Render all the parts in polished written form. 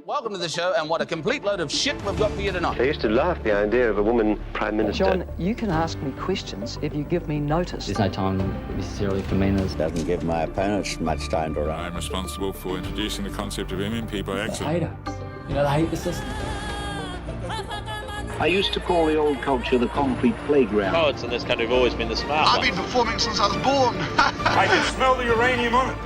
Welcome to the show, and what a complete load of shit we've got for you tonight. I used to laugh at the idea of a woman prime minister. John, you can ask me questions if you give me notice. There's no time necessarily for manners. Doesn't give my opponents much time to run. I'm responsible for introducing the concept of MMP by accident. You know, they hate the system. I used to call the old culture the concrete playground. Poets in this country have always been the smart ones. I've been performing since I was born. I can smell the uranium on it.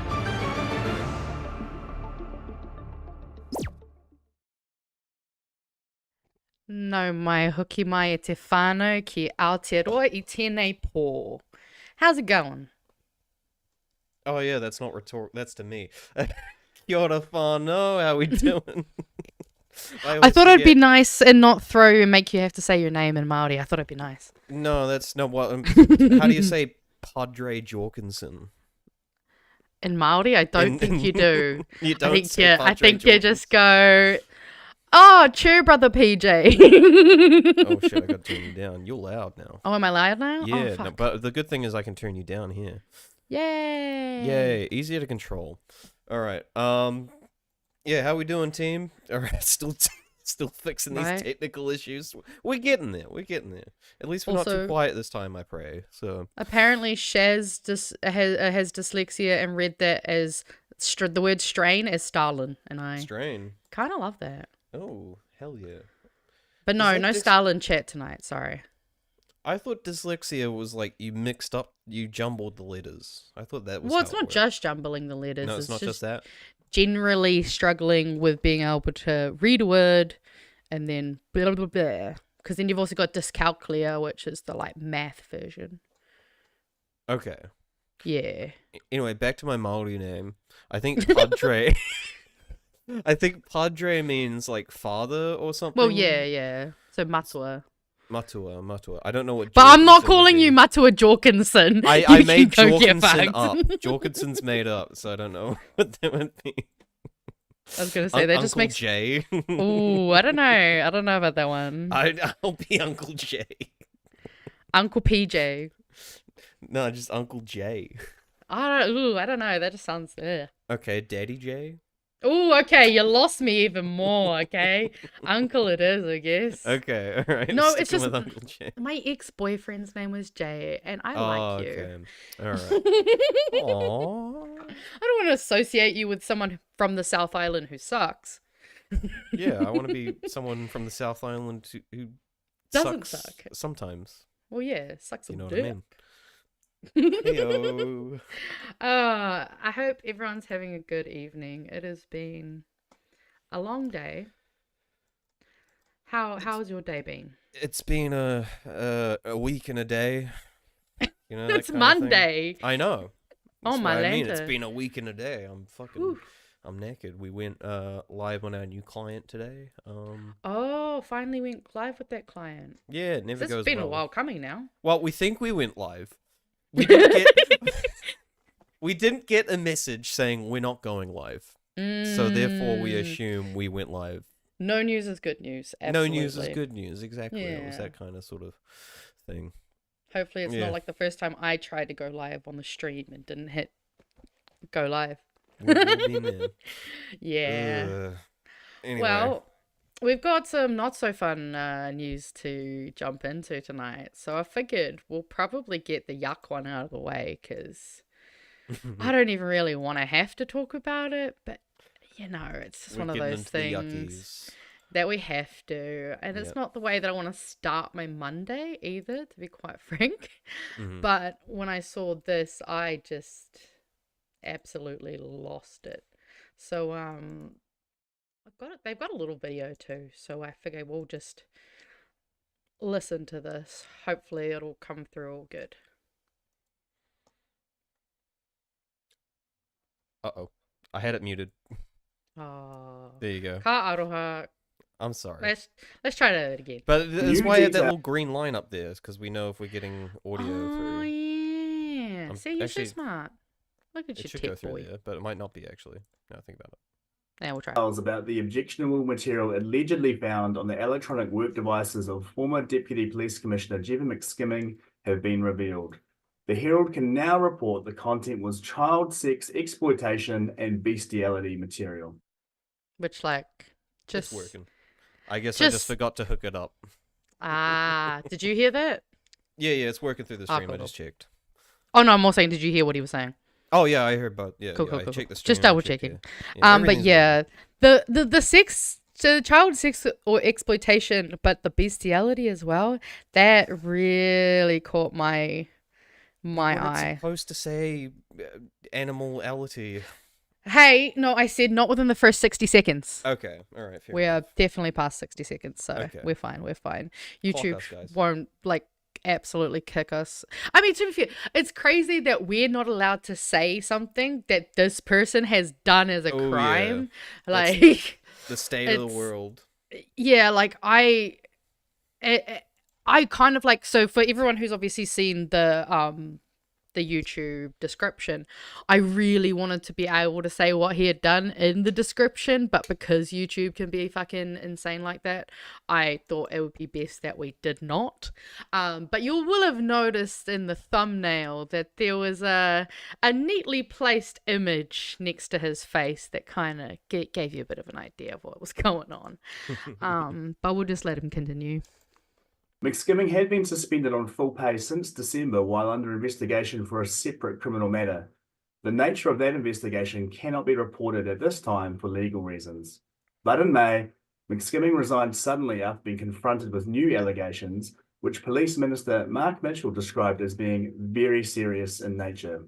No mai hoki mai e te whānau ki Aotearoa I tēnei pō. How's it going? Oh yeah, that's not rhetorical. That's to me. Kia ora whānau, how we doing? I thought it'd be nice and not throw and make you have to say your name in Māori. I thought it'd be nice. No, that's not what... how do you say Padre Jorgensen? In Māori? I don't think you do. You don't I think you just go... Oh, cheer, brother PJ. Oh shit, I gotta turn you down. You're loud now. Oh, am I loud now? Yeah, oh, no, but the good thing is I can turn you down here. Yay. Yay, easier to control. Alright, yeah, how we doing, team? Alright, still fixing these technical issues. We're getting there, At least we're also, not too quiet this time, I pray. So apparently Shaz has dyslexia and read that as the word strain as Stalin, and I kind of love that. Oh, hell yeah. But no Stalin chat tonight, sorry. I thought dyslexia was like you jumbled the letters. I thought that was Well, it's not just jumbling the letters. No, it's not just that. Generally struggling with being able to read a word and then blah, blah, blah. Because then you've also got dyscalculia, which is the like math version. Okay. Yeah. Anyway, back to my Māori name. I think Padre... I think Padre means like father or something. Well, yeah. So Matua. Matua. I don't know what. But I'm not calling you Matua Jorgensen. I made Jorgensen up. Jorgensen's made up, so I don't know what that would be. I was gonna say that just makes Jay. Ooh, I don't know. I don't know about that one. I'll be Uncle Jay. Uncle PJ. No, just Uncle Jay. I don't know. That just sounds. Okay, Daddy Jay. Oh, okay, you lost me even more, okay? Uncle it is, I guess. Okay, alright. No, it's just, Uncle Jay. My ex-boyfriend's name was Jay, and I like you. Okay, alright. Aww. I don't want to associate you with someone from the South Island who sucks. Yeah, I want to be someone from the South Island who doesn't sucks suck. Sometimes. Well, yeah, sucks you know what I mean. Heyo. I hope everyone's having a good evening. It has been a long day. How's your day been? It's been a week and a day. You know, it's Monday. I know. That's my I mean, it's been a week and a day. I'm naked. We went live on our new client today. Oh, finally went live with that client. Yeah, it never goes well. It's been a while coming now. Well, we think we went live. We didn't get a message saying we're not going live. So therefore we assume we went live. No news is good news. Absolutely. No news is good news. Exactly. Yeah. It was that kind of sort of thing. Hopefully it's not like the first time I tried to go live on the stream and didn't hit go live. Yeah. Anyway. Well, we've got some not so fun news to jump into tonight. So I figured we'll probably get the yuck one out of the way because I don't even really want to have to talk about it. But, you know, it's just one of those things that we have to. And it's not the way that I want to start my Monday either, to be quite frank. But when I saw this, I just absolutely lost it. So, they've got a little video too, so I figure we'll just listen to this. Hopefully it'll come through all good. Uh-oh. I had it muted. Oh. There you go. Ka aroha. I'm sorry. Let's try that again. But that's why I had that little green line up there, because we know if we're getting audio through. Oh, yeah. See, you're so smart. Look at you, tech go through boy. there, but it might not be, actually. Now think about it. Yeah, we'll try. About the objectionable material allegedly found on the electronic work devices of former Deputy Police Commissioner Jevon McSkimming have been revealed. The Herald can now report the content was child sex exploitation and bestiality material. which like It's just working. I guess I just forgot to hook it up. Did you hear that? Yeah, it's working through the stream. Cool. I just checked. Oh no, I'm more saying, did you hear what he was saying? Oh yeah, I heard about Cool. I checked the stream. Just double checking. Yeah, But yeah, the sex, so child sex or exploitation, but the bestiality as well, that really caught my eye. It's supposed to say animality. Hey, no, I said not within the first 60 seconds. Okay, all right. We are definitely past 60 seconds, so Okay. we're fine. YouTube us, guys. won't like absolutely kick us. I mean, to be fair, it's crazy that we're not allowed to say something that this person has done as a crime. Yeah. Like The state of the world. Yeah, like I kind of like, so for everyone who's obviously seen the YouTube description, I really wanted to be able to say what he had done in the description, but because YouTube can be fucking insane like that, I thought it would be best that we did not. But you will have noticed in the thumbnail that there was a neatly placed image next to his face that kind of gave you a bit of an idea of what was going on. But we'll just let him continue. McSkimming had been suspended on full pay since December while under investigation for a separate criminal matter. The nature of that investigation cannot be reported at this time for legal reasons. But in May, McSkimming resigned suddenly after being confronted with new allegations, which Police Minister Mark Mitchell described as being very serious in nature.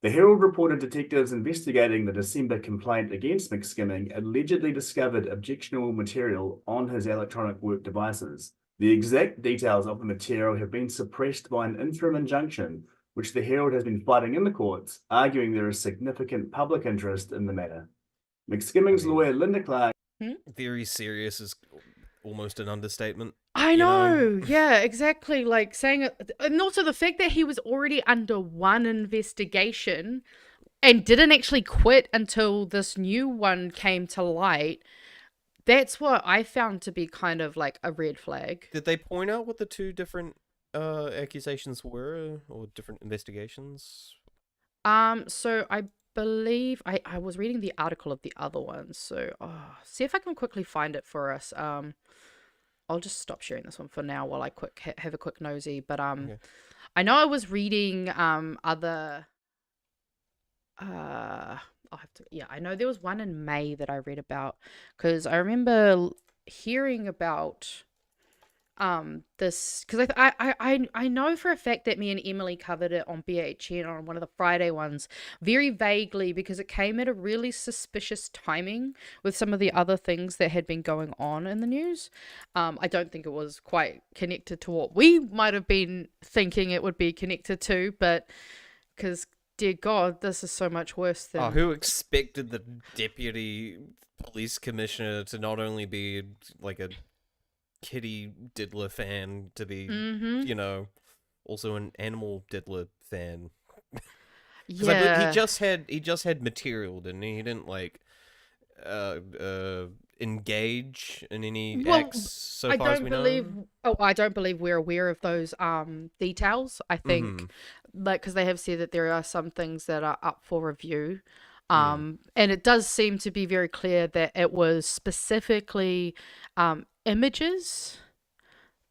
The Herald reported detectives investigating the December complaint against McSkimming allegedly discovered objectionable material on his electronic work devices. The exact details of the material have been suppressed by an interim injunction, which the Herald has been fighting in the courts, arguing there is significant public interest in the matter. McSkimming's lawyer, Linda Clark... Very serious is almost an understatement. I know. Yeah, exactly. Like saying it, and also the fact that he was already under one investigation and didn't actually quit until this new one came to light. That's what I found to be kind of like a red flag. Did they point out what the two different accusations were, or different investigations? So I believe I was reading the article of the other one. So see if I can quickly find it for us. I'll just stop sharing this one for now while I have a quick nosy. But Okay. I know I was reading other. I know there was one in May that I read about, because I remember hearing about this, because I know for a fact that me and Emily covered it on BHN on one of the Friday ones very vaguely, because it came at a really suspicious timing with some of the other things that had been going on in the news. I don't think it was quite connected to what we might have been thinking it would be connected to, but because dear God, this is so much worse than... who expected the deputy police commissioner to not only be like a kitty diddler fan, to be, you know, also an animal diddler fan? Because I believe he just had material, didn't he? He didn't like engage in any acts so far as we know. I don't believe we're aware of those details. I think like, because they have said that there are some things that are up for review, and it does seem to be very clear that it was specifically images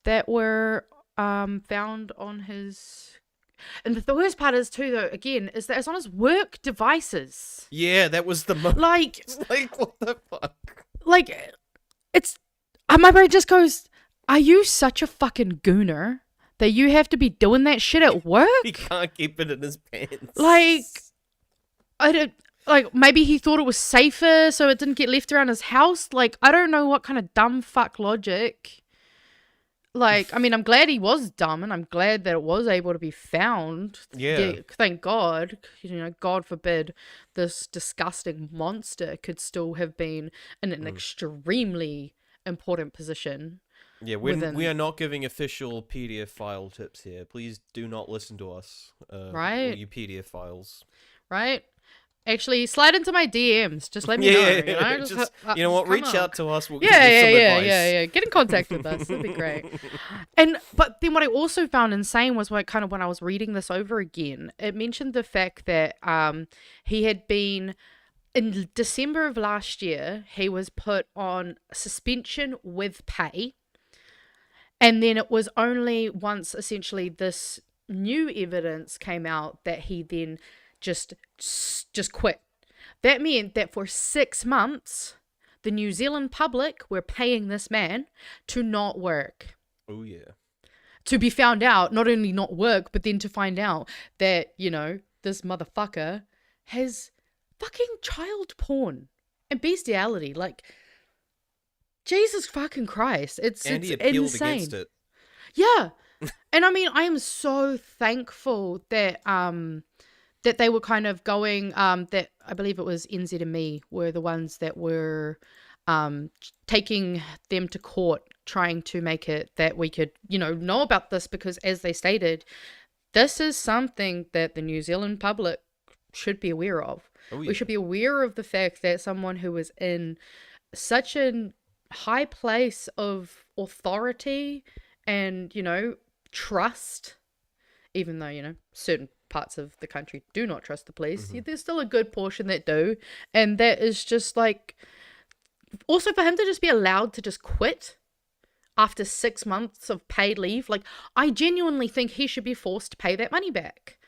that were found on his... And the worst part is too, though, again, is that it's on his work devices. Yeah, that was the most... Like, what the fuck? Like, it's... my brain just goes, are you such a fucking gooner that you have to be doing that shit at work? He can't keep it in his pants. Like, I don't... Like, maybe he thought it was safer so it didn't get left around his house. Like, I don't know what kind of dumb fuck logic. Like, I mean, I'm glad he was dumb, and I'm glad that it was able to be found. Yeah. Thank God. You know, God forbid this disgusting monster could still have been in an extremely important position. Yeah, we are not giving official PDF file tips here. Please do not listen to us. Right? All you PDF files. Right? Actually, slide into my DMs. Just let me know. You know, just, you know what? Reach out to us. We'll give you some advice. Yeah. Get in contact with us. That'd be great. But then what I also found insane was when I was reading this over again, it mentioned the fact that he had been in December of last year, he was put on suspension with pay. And then it was only once essentially this new evidence came out that he then just quit. That meant that for 6 months, the New Zealand public were paying this man to not work. Oh, yeah. To be found out, not only not work, but then to find out that, this motherfucker has fucking child porn and bestiality. Like, Jesus fucking Christ. It's he appealed insane. Against it. Yeah. And I mean, I am so thankful that that they were kind of going, that I believe it was NZ and Me were the ones that were taking them to court, trying to make it that we could, know about this, because as they stated, this is something that the New Zealand public should be aware of. Oh, yeah. We should be aware of the fact that someone who is in such a high place of authority and, trust, even though, certain parts of the country do not trust the police, there's still a good portion that do. And that is just like, also for him to just be allowed to just quit after 6 months of paid leave, like, I genuinely think he should be forced to pay that money back.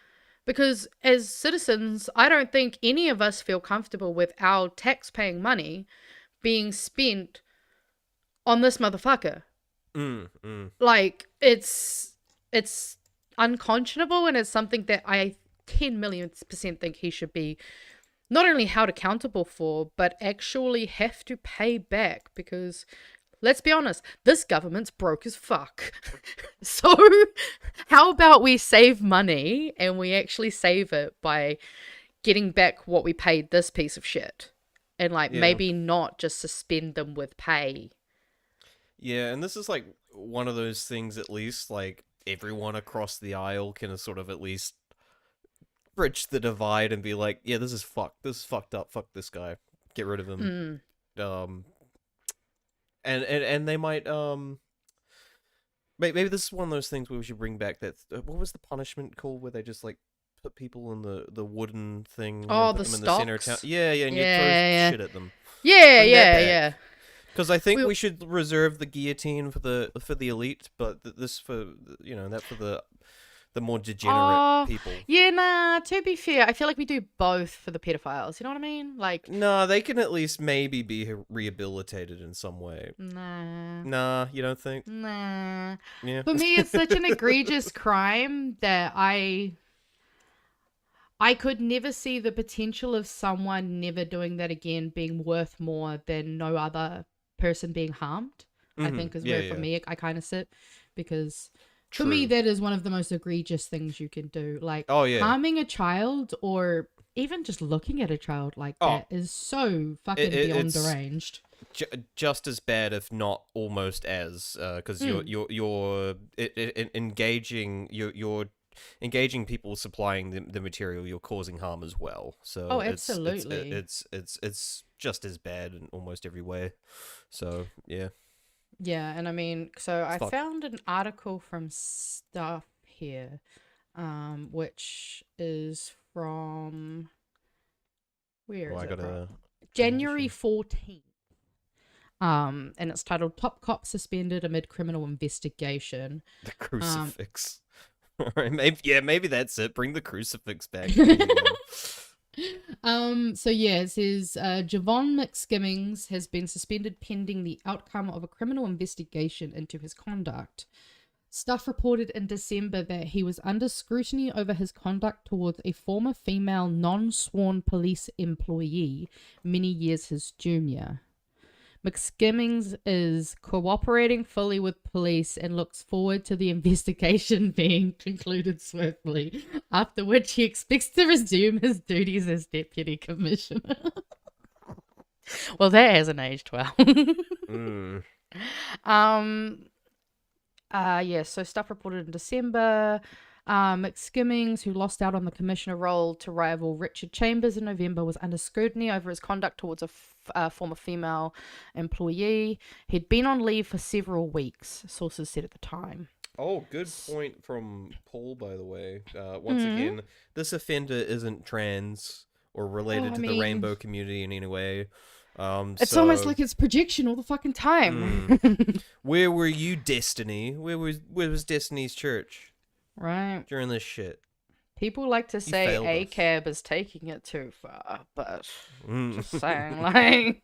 Because as citizens, I don't think any of us feel comfortable with our tax-paying money being spent on this motherfucker. Like, it's unconscionable, and it's something that I 10,000,000% think he should be not only held accountable for, but actually have to pay back, because let's be honest, this government's broke as fuck. So how about we save money and we actually save it by getting back what we paid this piece of shit, and maybe not just suspend them with pay. Yeah, and this is like one of those things, at least, like, everyone across the aisle can sort of at least bridge the divide and be like, yeah, this is fucked. This is fucked up. Fuck this guy. Get rid of him. And they might, maybe this is one of those things where we should bring back that, what was the punishment called, where they just, like, put people in the wooden thing. Oh, the stocks? In the center of town. Yeah, and you throw shit at them. Yeah. Because I think we should reserve the guillotine for the elite, but this for that for the more degenerate people. Yeah, nah. To be fair, I feel like we do both for the pedophiles. You know what I mean? Like, no, they can at least maybe be rehabilitated in some way. Nah, you don't think? Nah. Yeah. For me, it's such an egregious crime that I could never see the potential of someone never doing that again being worth more than no other person being harmed. I think is where for me I kind of sit, because for me that is one of the most egregious things you can do. Like, harming a child or even just looking at a child like that is so fucking beyond deranged. Just as bad, if not almost as, because you're engaging people supplying the material, you're causing harm as well. So absolutely, it's just as bad in almost every way. So yeah, and I mean, so I found an article from Stuff here, which is from January 14th. And it's titled "Top Cop Suspended Amid Criminal Investigation." The crucifix. Maybe that's it. Bring the crucifix back. So it says Jevon McSkimming has been suspended pending the outcome of a criminal investigation into his conduct. Stuff reported in December that he was under scrutiny over his conduct towards a former female non-sworn police employee, many years his junior. McSkimming is cooperating fully with police and looks forward to the investigation being concluded swiftly, after which he expects to resume his duties as deputy commissioner. Well, that hasn't aged well. So stuff reported in December. McSkimming, who lost out on the commissioner role to rival Richard Chambers in November, was under scrutiny over his conduct towards a former female employee. He'd been on leave for several weeks, sources said at the time. Oh, good point from Paul, by the way. Once again, this offender isn't trans or related to the rainbow community in any way. It's almost like it's projection all the fucking time. Where were you, Destiny? Where was Destiny's church? Right. During this shit. People like to say ACAB is taking it too far, but just saying, like,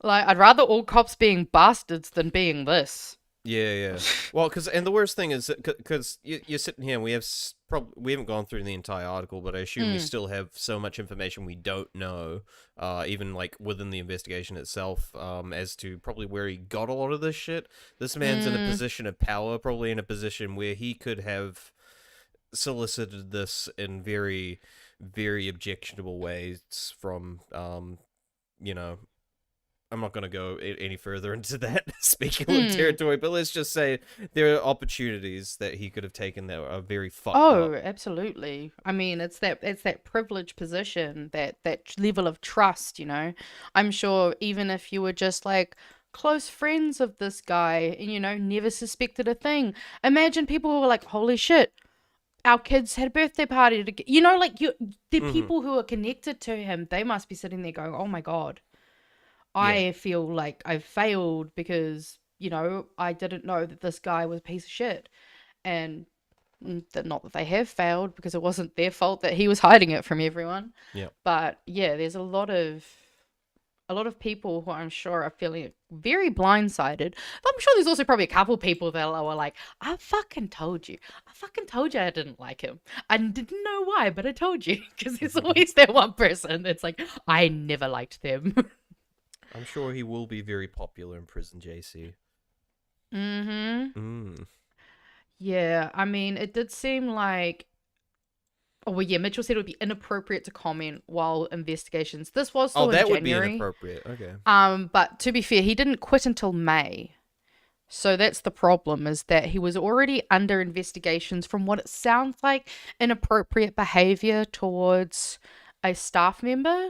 I'd rather all cops being bastards than being this. Yeah. Well, and the worst thing is, because you're sitting here and we haven't gone through the entire article, but I assume we still have so much information we don't know, even like within the investigation itself, as to probably where he got a lot of this shit. This man's in a position of power, probably in a position where he could have solicited this in very, very objectionable ways from, I'm not going to go any further into that speculative territory, but let's just say there are opportunities that he could have taken that are very fucked up. Oh, absolutely. I mean, it's that privileged position, that level of trust, I'm sure even if you were just like close friends of this guy and, never suspected a thing. Imagine people who were like, holy shit, our kids had a birthday party. The people who are connected to him, they must be sitting there going, oh my God. I feel like I've failed because, I didn't know that this guy was a piece of shit. And not that they have failed, because it wasn't their fault that he was hiding it from everyone. Yeah. But yeah, there's a lot of people who I'm sure are feeling very blindsided. But I'm sure there's also probably a couple people that were like, I fucking told you. I didn't like him. I didn't know why, but I told you. Because there's always that one person that's like, I never liked them. I'm sure he will be very popular in prison, JC. Yeah, I mean, it did seem like... Oh, well, yeah, Mitchell said it would be inappropriate to comment while investigations... This was still in January. Would be inappropriate, okay. But to be fair, he didn't quit until May. So that's the problem, is that he was already under investigations from what it sounds like inappropriate behavior towards a staff member.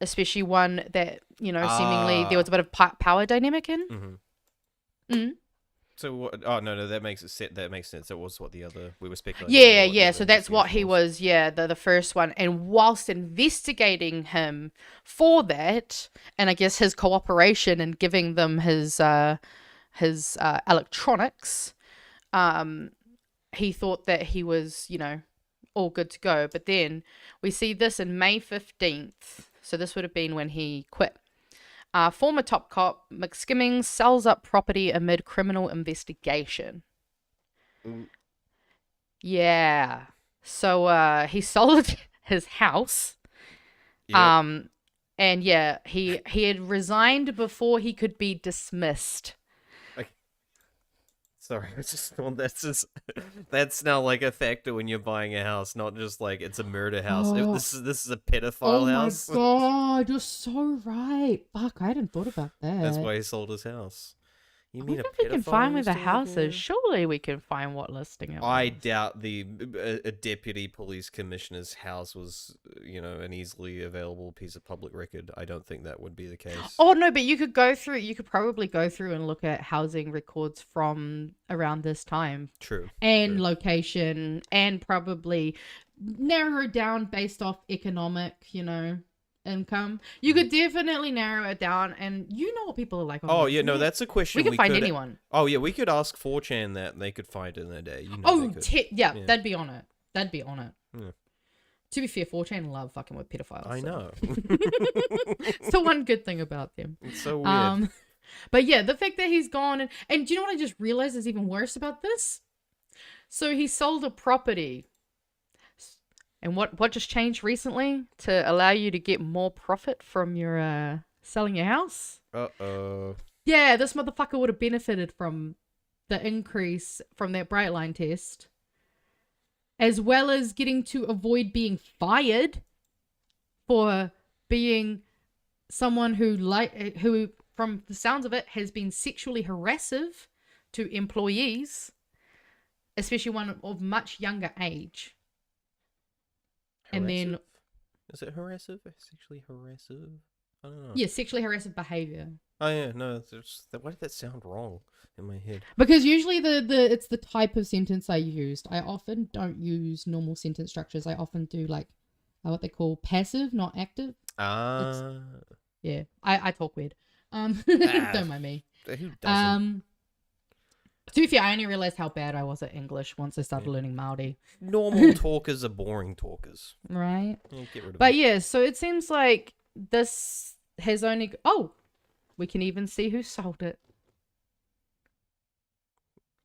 Especially one that, seemingly there was a bit of power dynamic in. So, no, that makes sense. That was what we were speculating. Yeah. So that's what he was, the first one. And whilst investigating him for that, and I guess his cooperation and giving them his electronics, he thought that he was, all good to go. But then we see this in May 15th. So this would have been when he quit. Former top cop McSkimming sells up property amid criminal investigation. Yeah. So he sold his house. Yep. And yeah, he had resigned before he could be dismissed. Sorry, I just thought that's now like a factor when you're buying a house, not just like it's a murder house. This is a pedophile house. Oh my God, you're so right. Fuck, I hadn't thought about that. That's why he sold his house. You mean if we can find where the house is. Surely we can find what listing it was. I doubt a deputy police commissioner's house was, an easily available piece of public record. I don't think that would be the case. Oh no, but you could probably go through and look at housing records from around this time. True. And location, and probably narrow down based off economic, income. You could definitely narrow it down, and you know what people are like. Oh yeah, no, that's a question. We could find anyone. Oh yeah, we could ask 4chan that, and they could find it in a day. Yeah, they'd be on it. Yeah. To be fair, 4chan love fucking with pedophiles. I know. It's the one good thing about them. It's so weird. But yeah, the fact that he's gone, and do you know what I just realized is even worse about this? So he sold a property. And what just changed recently to allow you to get more profit from your selling your house? Uh-oh. Yeah, this motherfucker would have benefited from the increase from that bright line test, as well as getting to avoid being fired for being someone who from the sounds of it has been sexually harassive to employees, especially one of much younger age. And then... Is it harassive? Sexually harassive? I don't know. Yeah, sexually harassive behavior. Oh yeah, no. Why did that sound wrong in my head? Because usually it's the type of sentence I used. I often don't use normal sentence structures. I often do like what they call passive, not active. Yeah, I talk weird. Don't mind me. Who doesn't? To be fair, I only realized how bad I was at English once I started learning Māori. Normal talkers are boring talkers. Right. Get rid of But them. yeah, so it seems like this has only... Oh! We can even see who sold it.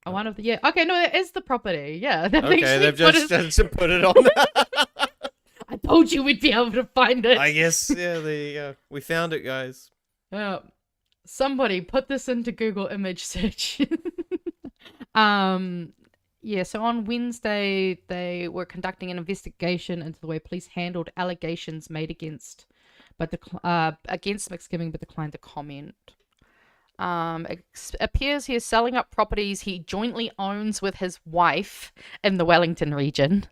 Oh, one of the... Yeah. Okay, no, that is the property. Yeah. They've just put it on. I told you we'd be able to find it. I guess, yeah, there you go. We found it, guys. Somebody put this into Google image search. Yeah, so on Wednesday, they were conducting an investigation into the way police handled allegations made against McSkimming, but declined to comment. It appears he is selling up properties he jointly owns with his wife in the Wellington region.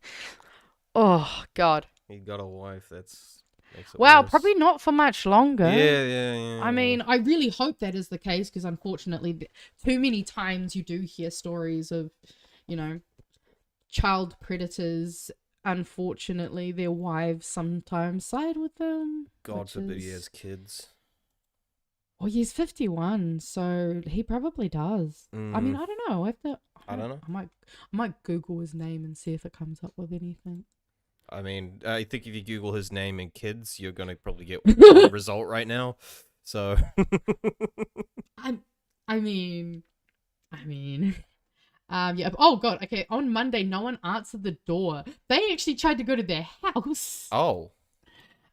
Oh, God. He got a wife, makes it Wow, worse. probably not for much longer. Yeah. I mean, I really hope that is the case, because unfortunately, too many times you do hear stories of, child predators. Unfortunately, their wives sometimes side with them. God forbid he has kids. Well, he's 51, so he probably does. I mean, I don't know. I don't know. I might Google his name and see if it comes up with anything. I mean, I think if you Google his name and kids, you're gonna probably get one result right now. So, I mean, yeah. Oh God. Okay. On Monday, no one answered the door. They actually tried to go to their house. Oh.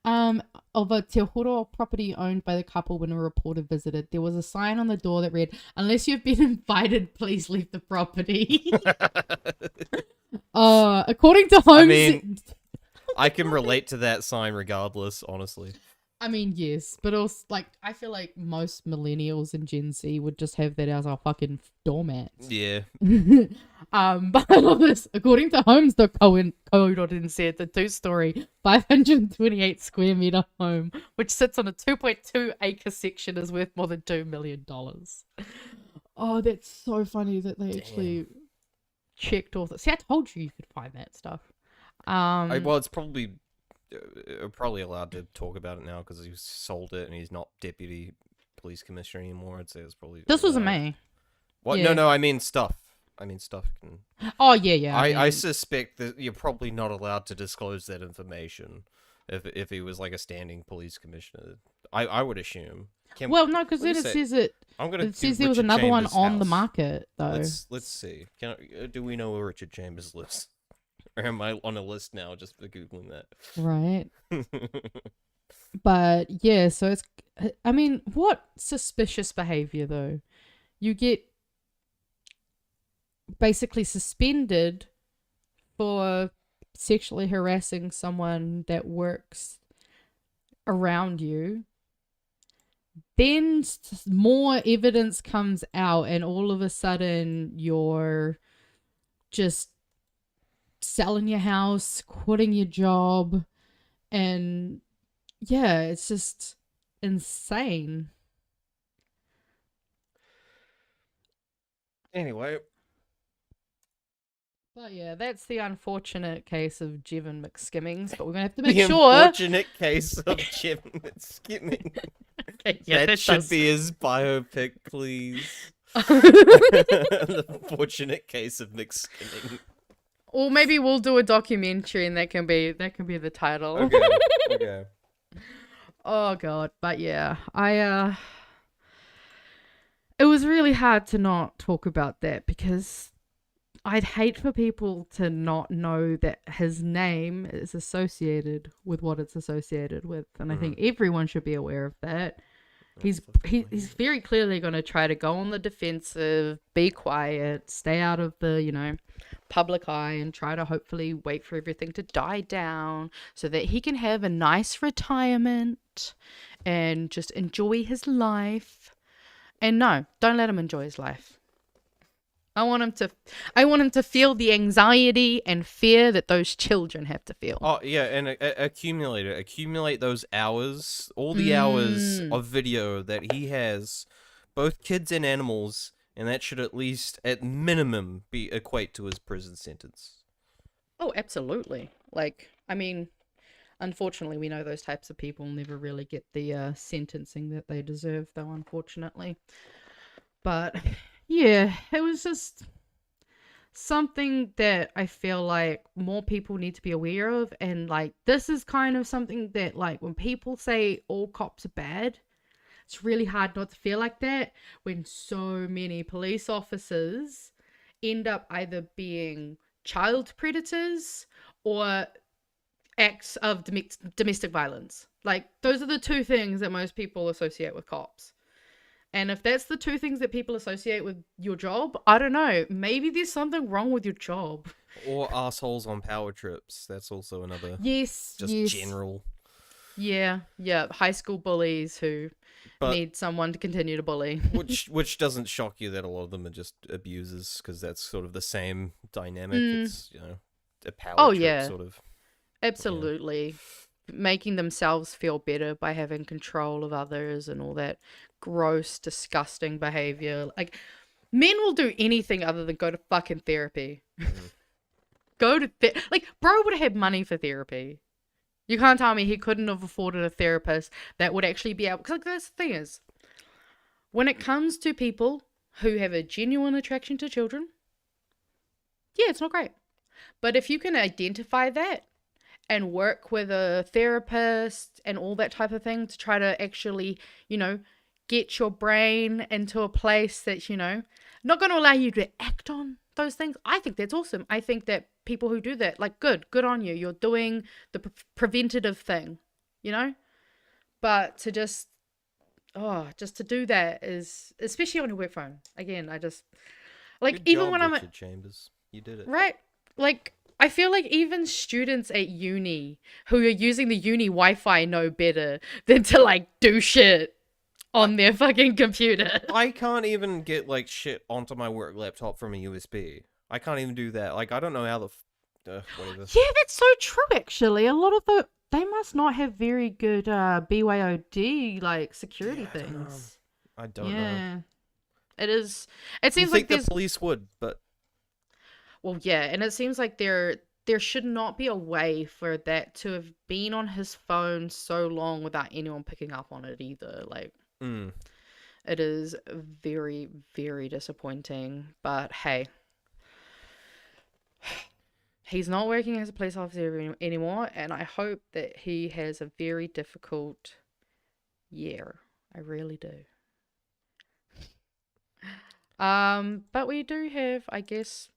Of a Aotearoa property owned by the couple when a reporter visited. There was a sign on the door that read, "Unless you've been invited, please leave the property." According to Holmes... I mean, I can relate to that sign regardless, honestly. I mean, yes, but also, I feel like most millennials and Gen Z would just have that as our fucking doormats. Yeah. But I love this. According to Homes.co.nz, the two-story, 528 square meter home, which sits on a 2.2 acre section, is worth more than $2 million. Oh, that's so funny that they actually checked all this. See, I told you could find that stuff. Well, it's probably allowed to talk about it now because he sold it and he's not deputy police commissioner anymore. I'd say it's probably... This wasn't me. What? Yeah. No, I mean stuff. Can... Oh, yeah. I suspect that you're probably not allowed to disclose that information if he was like a standing police commissioner. I would assume. Well, no, because then it says there was another one on the market, though. Let's see. Do we know where Richard Chambers lives? Or am I on a list now just for Googling that? Right. But, yeah, so it's... I mean, what suspicious behavior, though? You get basically suspended for sexually harassing someone that works around you. Then more evidence comes out, and all of a sudden you're just selling your house, quitting your job, and yeah, it's just insane. Anyway. But yeah, that's the unfortunate case of Jevon McSkimmings, but we're going to have to make sure... The unfortunate case of Jevon McSkimming. Okay, yeah, that should be his biopic, please. The unfortunate case of McSkimming. Or maybe we'll do a documentary and that can be the title. Okay. Oh God, but yeah, it was really hard to not talk about that because I'd hate for people to not know that his name is associated with what it's associated with, and I think everyone should be aware of that. He's very clearly going to try to go on the defensive, be quiet, stay out of the, public eye, and try to hopefully wait for everything to die down so that he can have a nice retirement and just enjoy his life. And no, don't let him enjoy his life. I want him to feel the anxiety and fear that those children have to feel. Oh yeah, and accumulate those hours, all the hours of video that he has, both kids and animals, and that should at least, at minimum, be equate to his prison sentence. Oh, absolutely. Like, I mean, unfortunately, we know those types of people never really get the sentencing that they deserve, though, unfortunately. But yeah, it was just something that I feel like more people need to be aware of. And like, this is kind of something that, like, when people say all cops are bad, it's really hard not to feel like that when so many police officers end up either being child predators or acts of domestic violence. Like, those are the two things that most people associate with cops. And if that's the two things that people associate with your job, I don't know. Maybe there's something wrong with your job. Or assholes on power trips. That's also another. Yes. General. Yeah. High school bullies who need someone to continue to bully. which doesn't shock you that a lot of them are just abusers, because that's sort of the same dynamic. It's, a power trip sort of. Absolutely. Yeah. Making themselves feel better by having control of others and all that gross, disgusting behavior. Like, men will do anything other than go to fucking therapy. Go to like, bro would have had money for therapy. You can't tell me he couldn't have afforded a therapist that would actually be able, because like, that's the thing is, when it comes to people who have a genuine attraction to children, yeah, it's not great. But if you can identify that and work with a therapist and all that type of thing to try to actually, get your brain into a place that's, not going to allow you to act on those things, I think that's awesome. I think that people who do that, like, good on you. You're doing the preventative thing, But to just to do that is, especially on your work phone. Again, I just, like, Good even job, when I'm Richard Chambers. You did it. Right. Like, I feel like even students at uni who are using the uni Wi-Fi know better than to, like, do shit on their fucking computer. I can't even get, like, shit onto my work laptop from a USB. I can't even do that. Like, I don't know how whatever. Yeah, that's so true, actually. A lot of they must not have very good BYOD, like, security things. I don't know. It is. It seems like the police would, but. Well, yeah, and it seems like there should not be a way for that to have been on his phone so long without anyone picking up on it either. Like, it is very, very disappointing. But hey, he's not working as a police officer anymore, and I hope that he has a very difficult year. I really do. But we do have, I guess,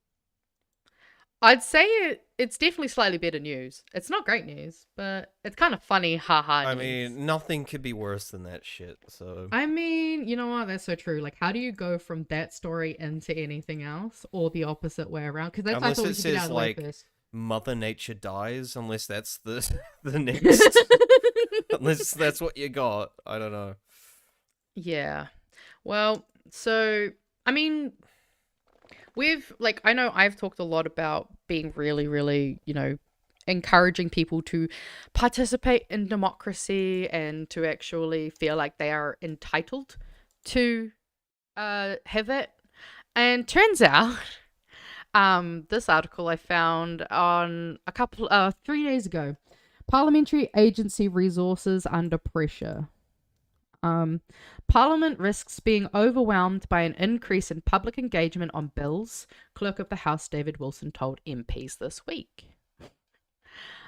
I'd say it's definitely slightly better news. It's not great news, but it's kind of funny, haha. I mean, nothing could be worse than that shit, so. I mean, you know what? That's so true. Like, how do you go from that story into anything else, or the opposite way around? Because that's, I thought we could get out of the way first. Mother Nature dies, unless that's the next. Unless that's what you got. I don't know. Yeah. Well, so, I mean, I know I've talked a lot about being really, really, encouraging people to participate in democracy and to actually feel like they are entitled to have it. And turns out, this article I found on 3 days ago, Parliamentary Agency Resources Under Pressure. Parliament risks being overwhelmed by an increase in public engagement on bills, Clerk of the House David Wilson told MPs this week.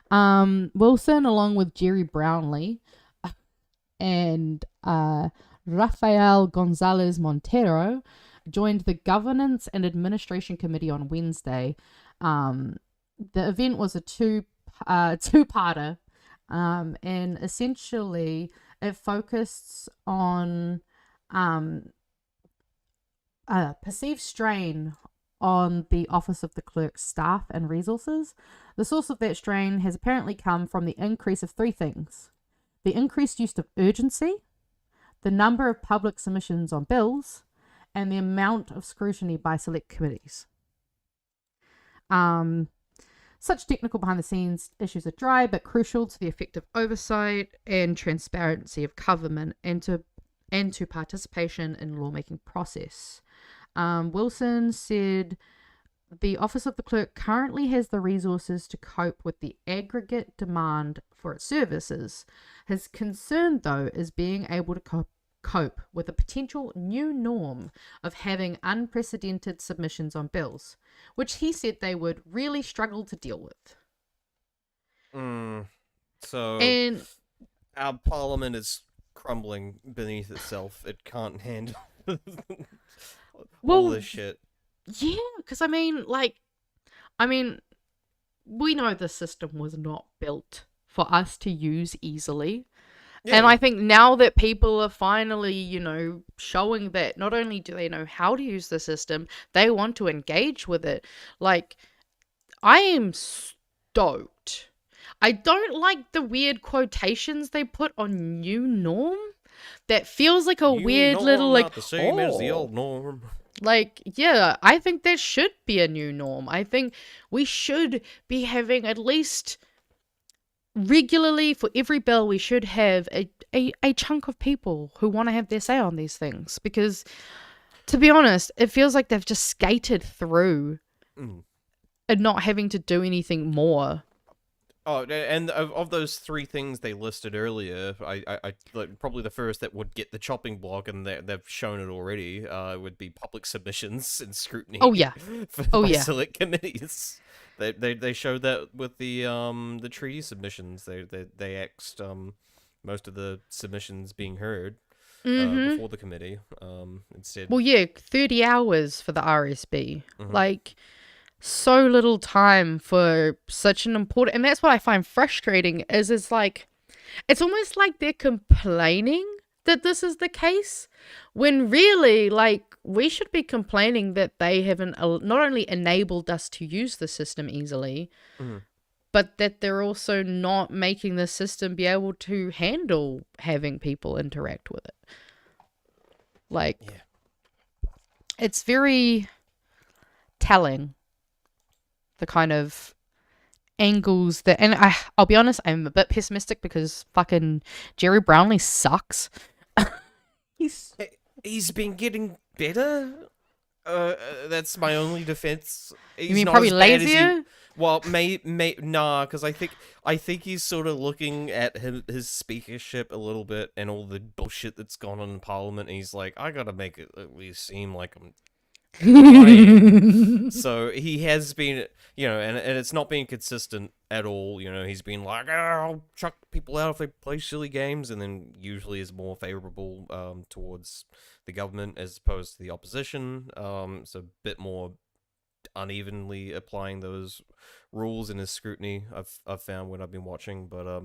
Wilson, along with Jerry Brownlee and Rafael Gonzalez Montero, joined the Governance and Administration Committee on Wednesday. The event was a two-parter, and essentially it focused on perceived strain on the Office of the Clerk's staff and resources. The source of that strain has apparently come from the increase of three things: the increased use of urgency, the number of public submissions on bills, and the amount of scrutiny by select committees. Such technical behind-the-scenes issues are dry but crucial to the effective oversight and transparency of government and to participation in lawmaking process. Wilson said the Office of the Clerk currently has the resources to cope with the aggregate demand for its services. His concern, though, is being able to cope with a potential new norm of having unprecedented submissions on bills, which he said they would really struggle to deal with. So our parliament is crumbling beneath itself. It can't handle all this shit. Yeah, because we know the system was not built for us to use easily. Yeah. And I think now that people are finally, showing that not only do they know how to use the system, they want to engage with it. Like, I am stoked. I don't like the weird quotations they put on new norm. That feels like a weird little, not the same as the old norm. Like, yeah, I think there should be a new norm. I think we should be having at least regularly for every bill, we should have a chunk of people who want to have their say on these things. Because, to be honest, it feels like they've just skated through and not having to do anything more. Oh, and of those three things they listed earlier, I probably the first that would get the chopping block, and they've shown it already, would be public submissions and scrutiny. Oh yeah, by select committees. They showed that with the treaty submissions. They axed most of the submissions being heard before the committee. Instead, 30 hours for the RSB, like. So little time for such an important, and that's what I find frustrating is it's almost like they're complaining that this is the case when really we should be complaining that they haven't not only enabled us to use the system easily, but that they're also not making the system be able to handle having people interact with it. It's very telling. The kind of angles that, and I'll be honest, I'm a bit pessimistic because fucking Jerry Brownlee sucks. He's been getting better. That's my only defense. You mean probably lazier? Well, nah, because I think he's sort of looking at his speakership a little bit and all the bullshit that's gone on in Parliament. And he's like, I gotta make it at least seem like I'm. So he has been, and it's not been consistent at all. He's been like, I'll chuck people out if they play silly games, and then usually is more favorable towards the government as opposed to the opposition. So a bit more unevenly applying those rules in his scrutiny. I've found when I've been watching, but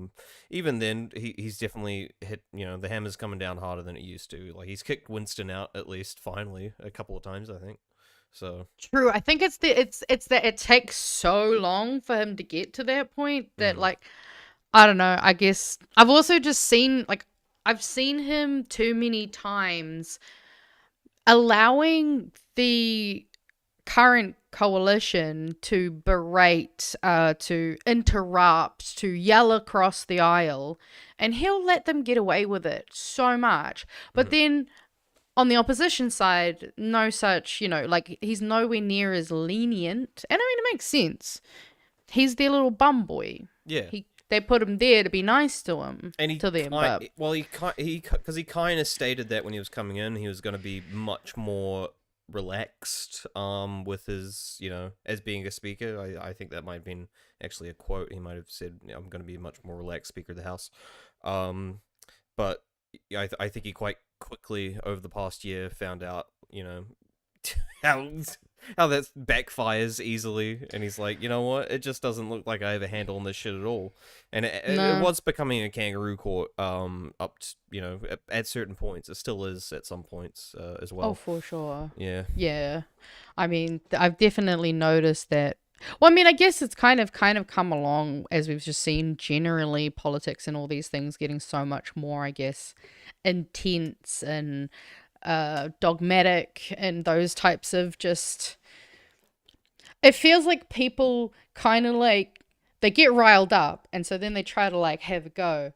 even then he's definitely hit. The hammer's coming down harder than it used to. Like he's kicked Winston out at least finally a couple of times, I think. So true. I think it's that it takes so long for him to get to that point that I don't know. I guess I've also just seen I've seen him too many times allowing the current coalition to berate, to interrupt, to yell across the aisle, and he'll let them get away with it so much. But then on the opposition side, no such, he's nowhere near as lenient. And I mean, it makes sense. He's their little bum boy. Yeah. They put him there to be nice to him. And he because he kind of stated that when he was coming in, he was going to be much more relaxed with his as being a speaker. I think that might have been actually a quote. He might have said, I'm going to be a much more relaxed Speaker of the House. But I think he quite quickly over the past year found out how that backfires easily, and he's like, you know what, it just doesn't look like I have a handle on this shit at all. And it was becoming a kangaroo court up to, at certain points. It still is at some points as well. Oh, for sure. Yeah. I mean, I've definitely noticed that. Well, I mean, I guess it's kind of come along as we've just seen generally politics and all these things getting so much more, I guess, intense and dogmatic and those types of just... It feels like people kind of like, they get riled up and so then they try to like have a go.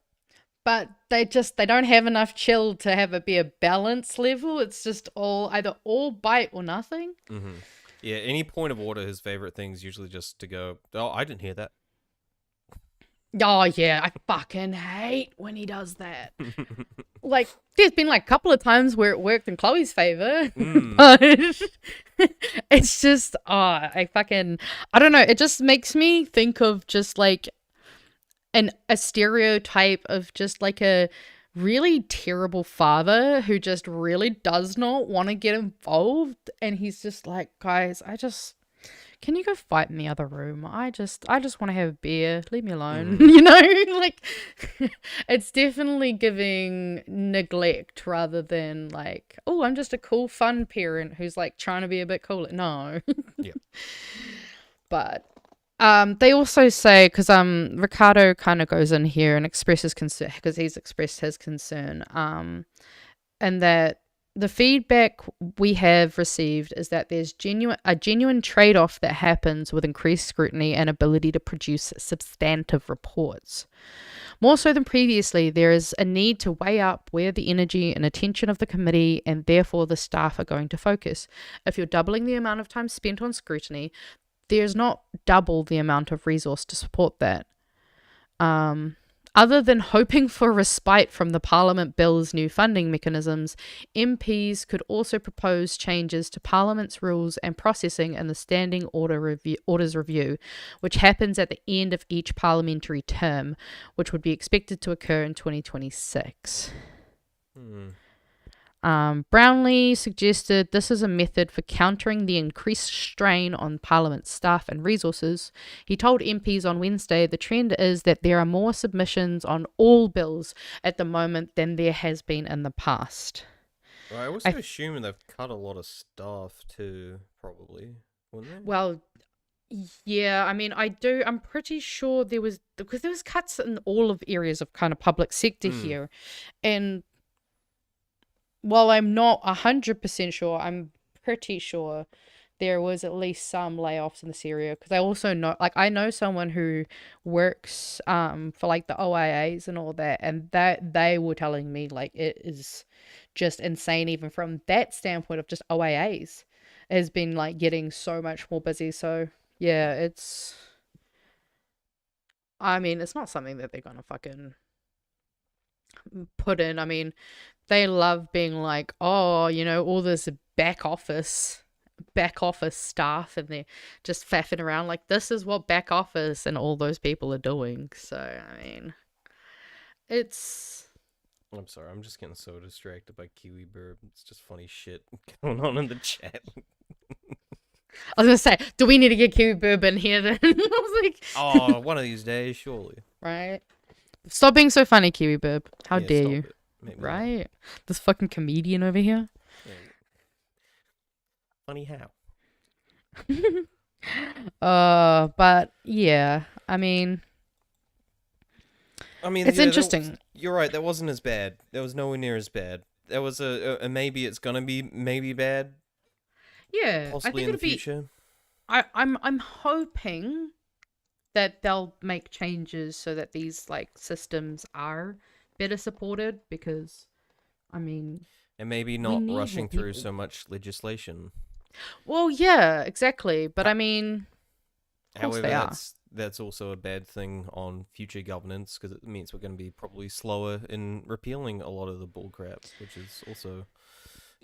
But they don't have enough chill to have it be a balance level. It's just either all bite or nothing. Mm-hmm. Yeah, any point of order, his favorite thing is usually just to go, oh, I didn't hear that. Oh, yeah, I fucking hate when he does that. Like, there's been like a couple of times where it worked in Chloe's favor. But it's just, I don't know. It just makes me think of just like a stereotype of just like a really terrible father who just really does not want to get involved. And he's just like, guys, can you go fight in the other room? I just want to have a beer. Leave me alone. You know, like it's definitely giving neglect rather than like, oh, I'm just a cool, fun parent who's like trying to be a bit cooler. No. Yeah. But they also say, because Ricardo kind of goes in here and expresses concern, because he's expressed his concern, and that the feedback we have received is that there's a genuine trade-off that happens with increased scrutiny and ability to produce substantive reports. More so than previously, there is a need to weigh up where the energy and attention of the committee and therefore the staff are going to focus. If you're doubling the amount of time spent on scrutiny, there's not double the amount of resource to support that. Other than hoping for respite from the Parliament Bill's new funding mechanisms, MPs could also propose changes to Parliament's rules and processing in the Standing Orders Review, which happens at the end of each parliamentary term, which would be expected to occur in 2026. Brownlee suggested this is a method for countering the increased strain on Parliament's staff and resources. He told MPs on Wednesday the trend is that there are more submissions on all bills at the moment than there has been in the past. Right, I also assuming they've cut a lot of staff too, probably, wouldn't they? Well, yeah, I mean, I'm pretty sure because there was cuts in all of areas of kind of public sector here, and while I'm not 100% sure, I'm pretty sure there was at least some layoffs in this area. Because I also know, like, I know someone who works for like the OIAs and all that, and that they were telling me like it is just insane, even from that standpoint of just OIAs has been like getting so much more busy. So yeah, I mean, it's not something that they're gonna fucking put in. I mean, they love being like, oh, you know, all this back office staff, and they're just faffing around like this is what back office and all those people are doing. So I mean, I'm sorry, I'm just getting so distracted by Kiwi Burb. It's just funny shit going on in the chat. I was gonna say, do we need to get Kiwi Burb in here then? I was like, oh, one of these days, surely. Right? Stop being so funny, Kiwi Burb. How dare you? Right? This fucking comedian over here. Yeah. Funny how? But yeah, I mean, it's interesting. You're right. That wasn't as bad. That was nowhere near as bad. That was a maybe it's gonna be maybe bad. Yeah, possibly in the future. I'm hoping that they'll make changes so that these like systems are better supported, because I mean, and maybe not rushing through so much legislation. Well, yeah, exactly. But I mean, however, that's also a bad thing on future governance, because it means we're going to be probably slower in repealing a lot of the bullcrap, which is also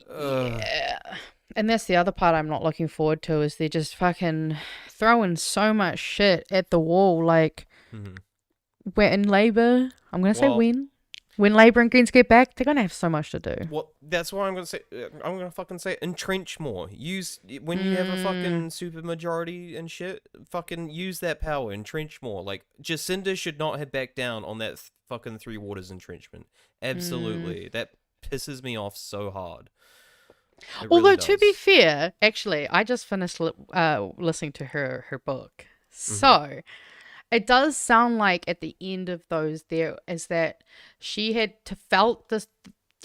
yeah. And that's the other part I'm not looking forward to, is they're just fucking throwing so much shit at the wall. Like, we're in Labour. I'm going to say when Labour and Greens get back, they're going to have so much to do. Well, that's what I'm going to say. I'm going to fucking say entrench more. When you have a fucking super majority and shit, fucking use that power, entrench more. Like, Jacinda should not have backed down on that fucking Three Waters entrenchment. Absolutely. That pisses me off so hard. Although, to be fair, actually, I just finished listening to her book. So, it does sound like at the end of those, there is that she had felt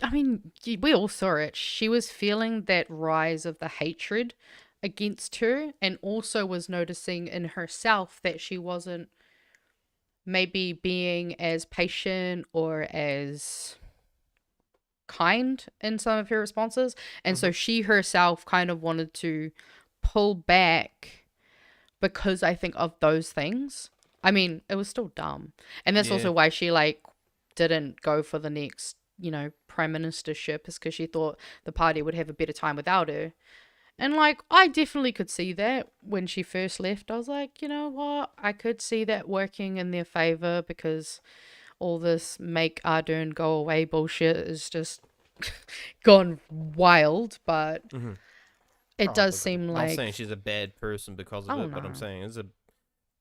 I mean, we all saw it. She was feeling that rise of the hatred against her, and also was noticing in herself that she wasn't maybe being as patient or as kind in some of her responses. And so she herself kind of wanted to pull back because I think of those things. I mean, it was still dumb. And that's also why she like didn't go for the next, you know, prime ministership, is because she thought the party would have a better time without her. And like, I definitely could see that when she first left. I was like, you know what? I could see that working in their favor, because all this make Ardern go away bullshit is just gone wild. But it does seem like... I'm not saying she's a bad person because of it, but I'm no. saying it's a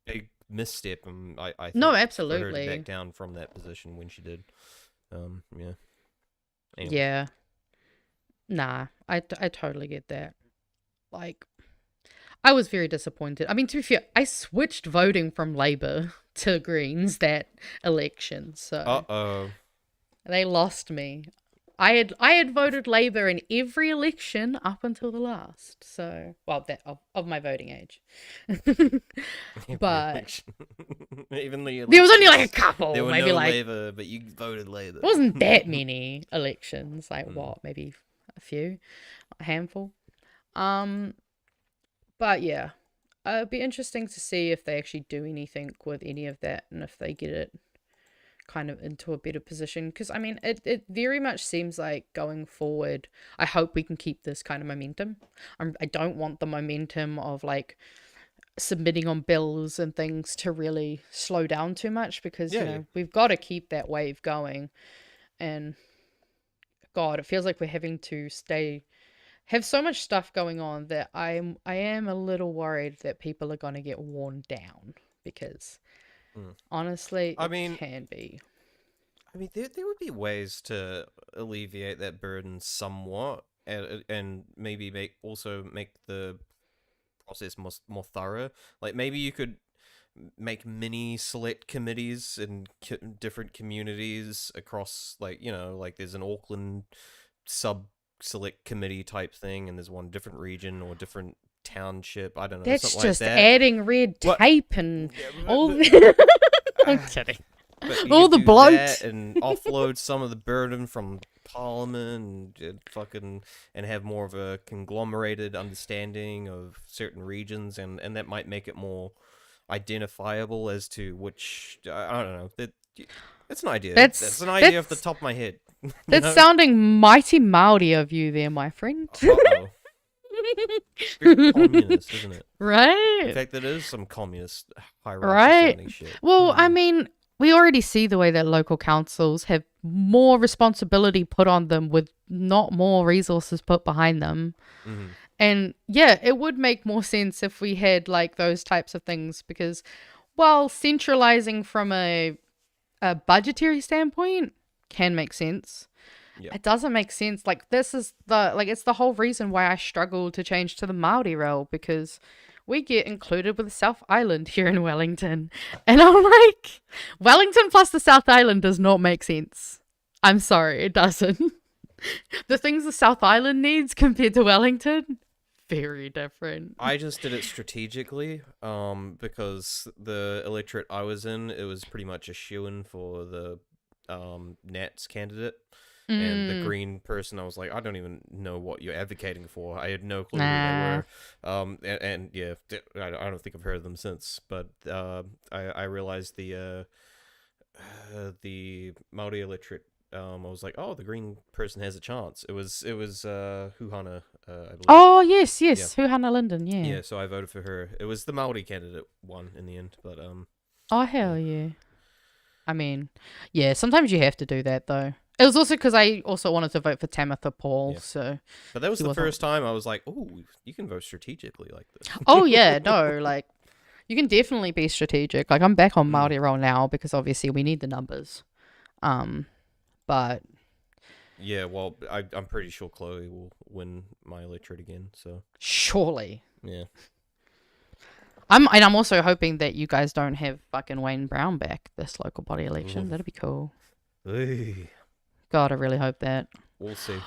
big misstep, and I think No, for her absolutely. to back down from that position when she did. Yeah. Anyway. Yeah. Nah, I totally get that. Like, I was very disappointed. I mean, to be fair, I switched voting from Labour to Greens that election, so they lost me. I had voted Labour in every election up until the last. So, well, that of my voting age. But even the there was only like a couple, there were maybe no like Labour, but you voted Labour. It wasn't that many elections. Like what? Maybe a few, a handful. But yeah, it'd be interesting to see if they actually do anything with any of that, and if they get it kind of into a better position. Because I mean, it very much seems like going forward, I hope we can keep this kind of momentum. I don't want the momentum of like submitting on bills and things to really slow down too much, because you know we've got to keep that wave going. And God, it feels like we're having to have so much stuff going on that I am a little worried that people are going to get worn down, because honestly, can be. I mean, there would be ways to alleviate that burden somewhat, and maybe make the process more thorough. Like maybe you could make mini select committees in different communities across, like, you know, like there's an Auckland select committee type thing, and there's one different region or different township. I don't know. That's something just like that. adding red tape and all. I'm kidding. All the bloat and offload some of the burden from Parliament and have more of a conglomerated understanding of certain regions, and that might make it more identifiable as to which I don't know. That's an idea. That's an idea off the top of my head. That's sounding mighty Maori of you there, my friend. Uh-oh. Very communist, isn't it? Right. In fact, that is some communist hierarchy shit. Well, I mean, we already see the way that local councils have more responsibility put on them with not more resources put behind them. And yeah, it would make more sense if we had like those types of things, because while centralizing from a budgetary standpoint can make sense, it doesn't make sense. Like this is it's the whole reason why I struggle to change to the Māori role, because we get included with the South Island here in Wellington, and I'm like, Wellington plus the South Island does not make sense. I'm sorry, it doesn't. The things the South Island needs compared to Wellington, very different. I just did it strategically, because the electorate I was in, it was pretty much a shoo-in for the Nats candidate. And the Green person, I was like, I don't even know what you're advocating for. I had no clue who they were. And yeah, I don't think I've heard of them since. But I realized the Māori electorate. I was like, oh, the Green person has a chance. It was Huhana, I believe. Oh yes, Huhana Linden, yeah. Yeah, so I voted for her. It was the Māori candidate won in the end, but Oh hell yeah. I mean, yeah, sometimes you have to do that though. It was also because I also wanted to vote for Tamitha Paul, so. But that was the first time I was like, oh, you can vote strategically like this. Oh yeah, no, like you can definitely be strategic. Like I'm back on Māori roll now because obviously we need the numbers. But yeah, well, I'm pretty sure Chloe will win my electorate again. So surely, yeah. I'm also hoping that you guys don't have fucking Wayne Brown back this local body election. That'd be cool. Hey. God, I really hope that. We'll see.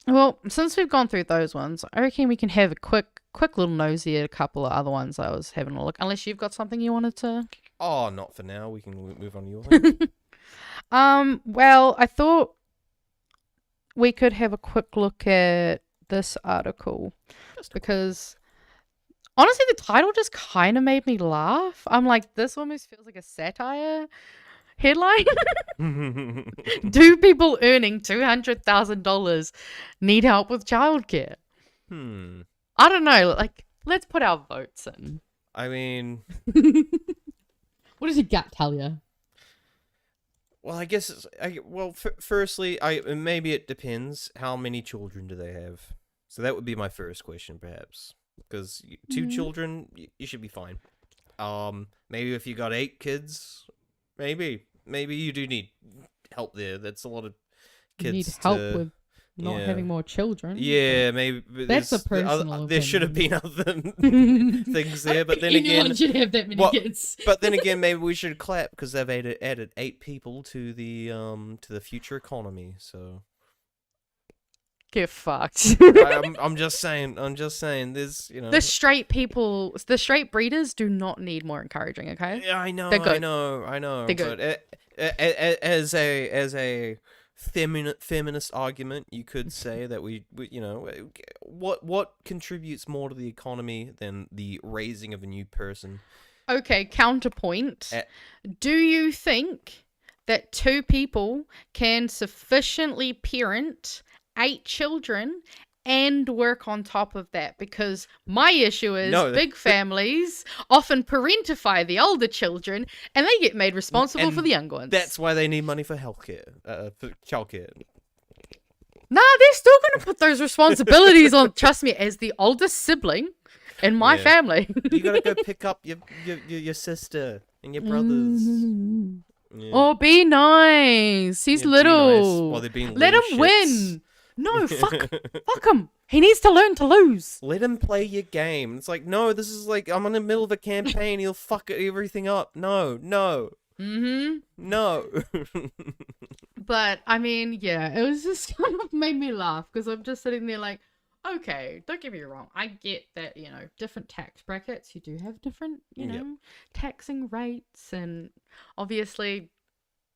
Well, since we've gone through those ones, I reckon we can have a quick little nosy at a couple of other ones I was having a look. Unless you've got something you wanted to. Oh, not for now. We can move on to your thing. Well, I thought we could have a quick look at this article because honestly, the title just kind of made me laugh. I'm like, this almost feels like a satire headline. Do people earning $200,000 need help with childcare? I don't know. Like, let's put our votes in. I mean, what does your gut tell you? Well, I guess firstly, maybe it depends. How many children do they have? So that would be my first question, perhaps. Because 2 children, you should be fine. Maybe if you got 8 kids, maybe you do need help there. That's a lot of kids. You need help with not having more children. Yeah, maybe that's a personal. There should have been other things there, but then again, should have that many kids. But then again, maybe we should clap because they've added 8 people to the future economy. So get fucked. I'm just saying. There's the straight people, the straight breeders do not need more encouraging. Okay. Yeah, I know. They're good. I know. They're good. But as a feminist argument, you could say that we what contributes more to the economy than the raising of a new person? Okay, counterpoint. Do you think that 2 people can sufficiently parent 8 children and work on top of that? Because my issue is big families often parentify the older children and they get made responsible for the young ones. That's why they need money for healthcare, for childcare. Nah, they're still going to put those responsibilities on, trust me, as the oldest sibling in my family. You got to go pick up your sister and your brothers. Yeah. Oh, be nice. He's little. Be nice while they're being Let him shits. win. No, fuck him. He needs to learn to lose. Let him play your game. It's like, no, this is like, I'm in the middle of a campaign. He'll fuck everything up. No. Mm-hmm. No. But, I mean, yeah, it was just kind of made me laugh because I'm just sitting there like, okay, don't get me wrong. I get that, different tax brackets. You do have different, taxing rates. And obviously,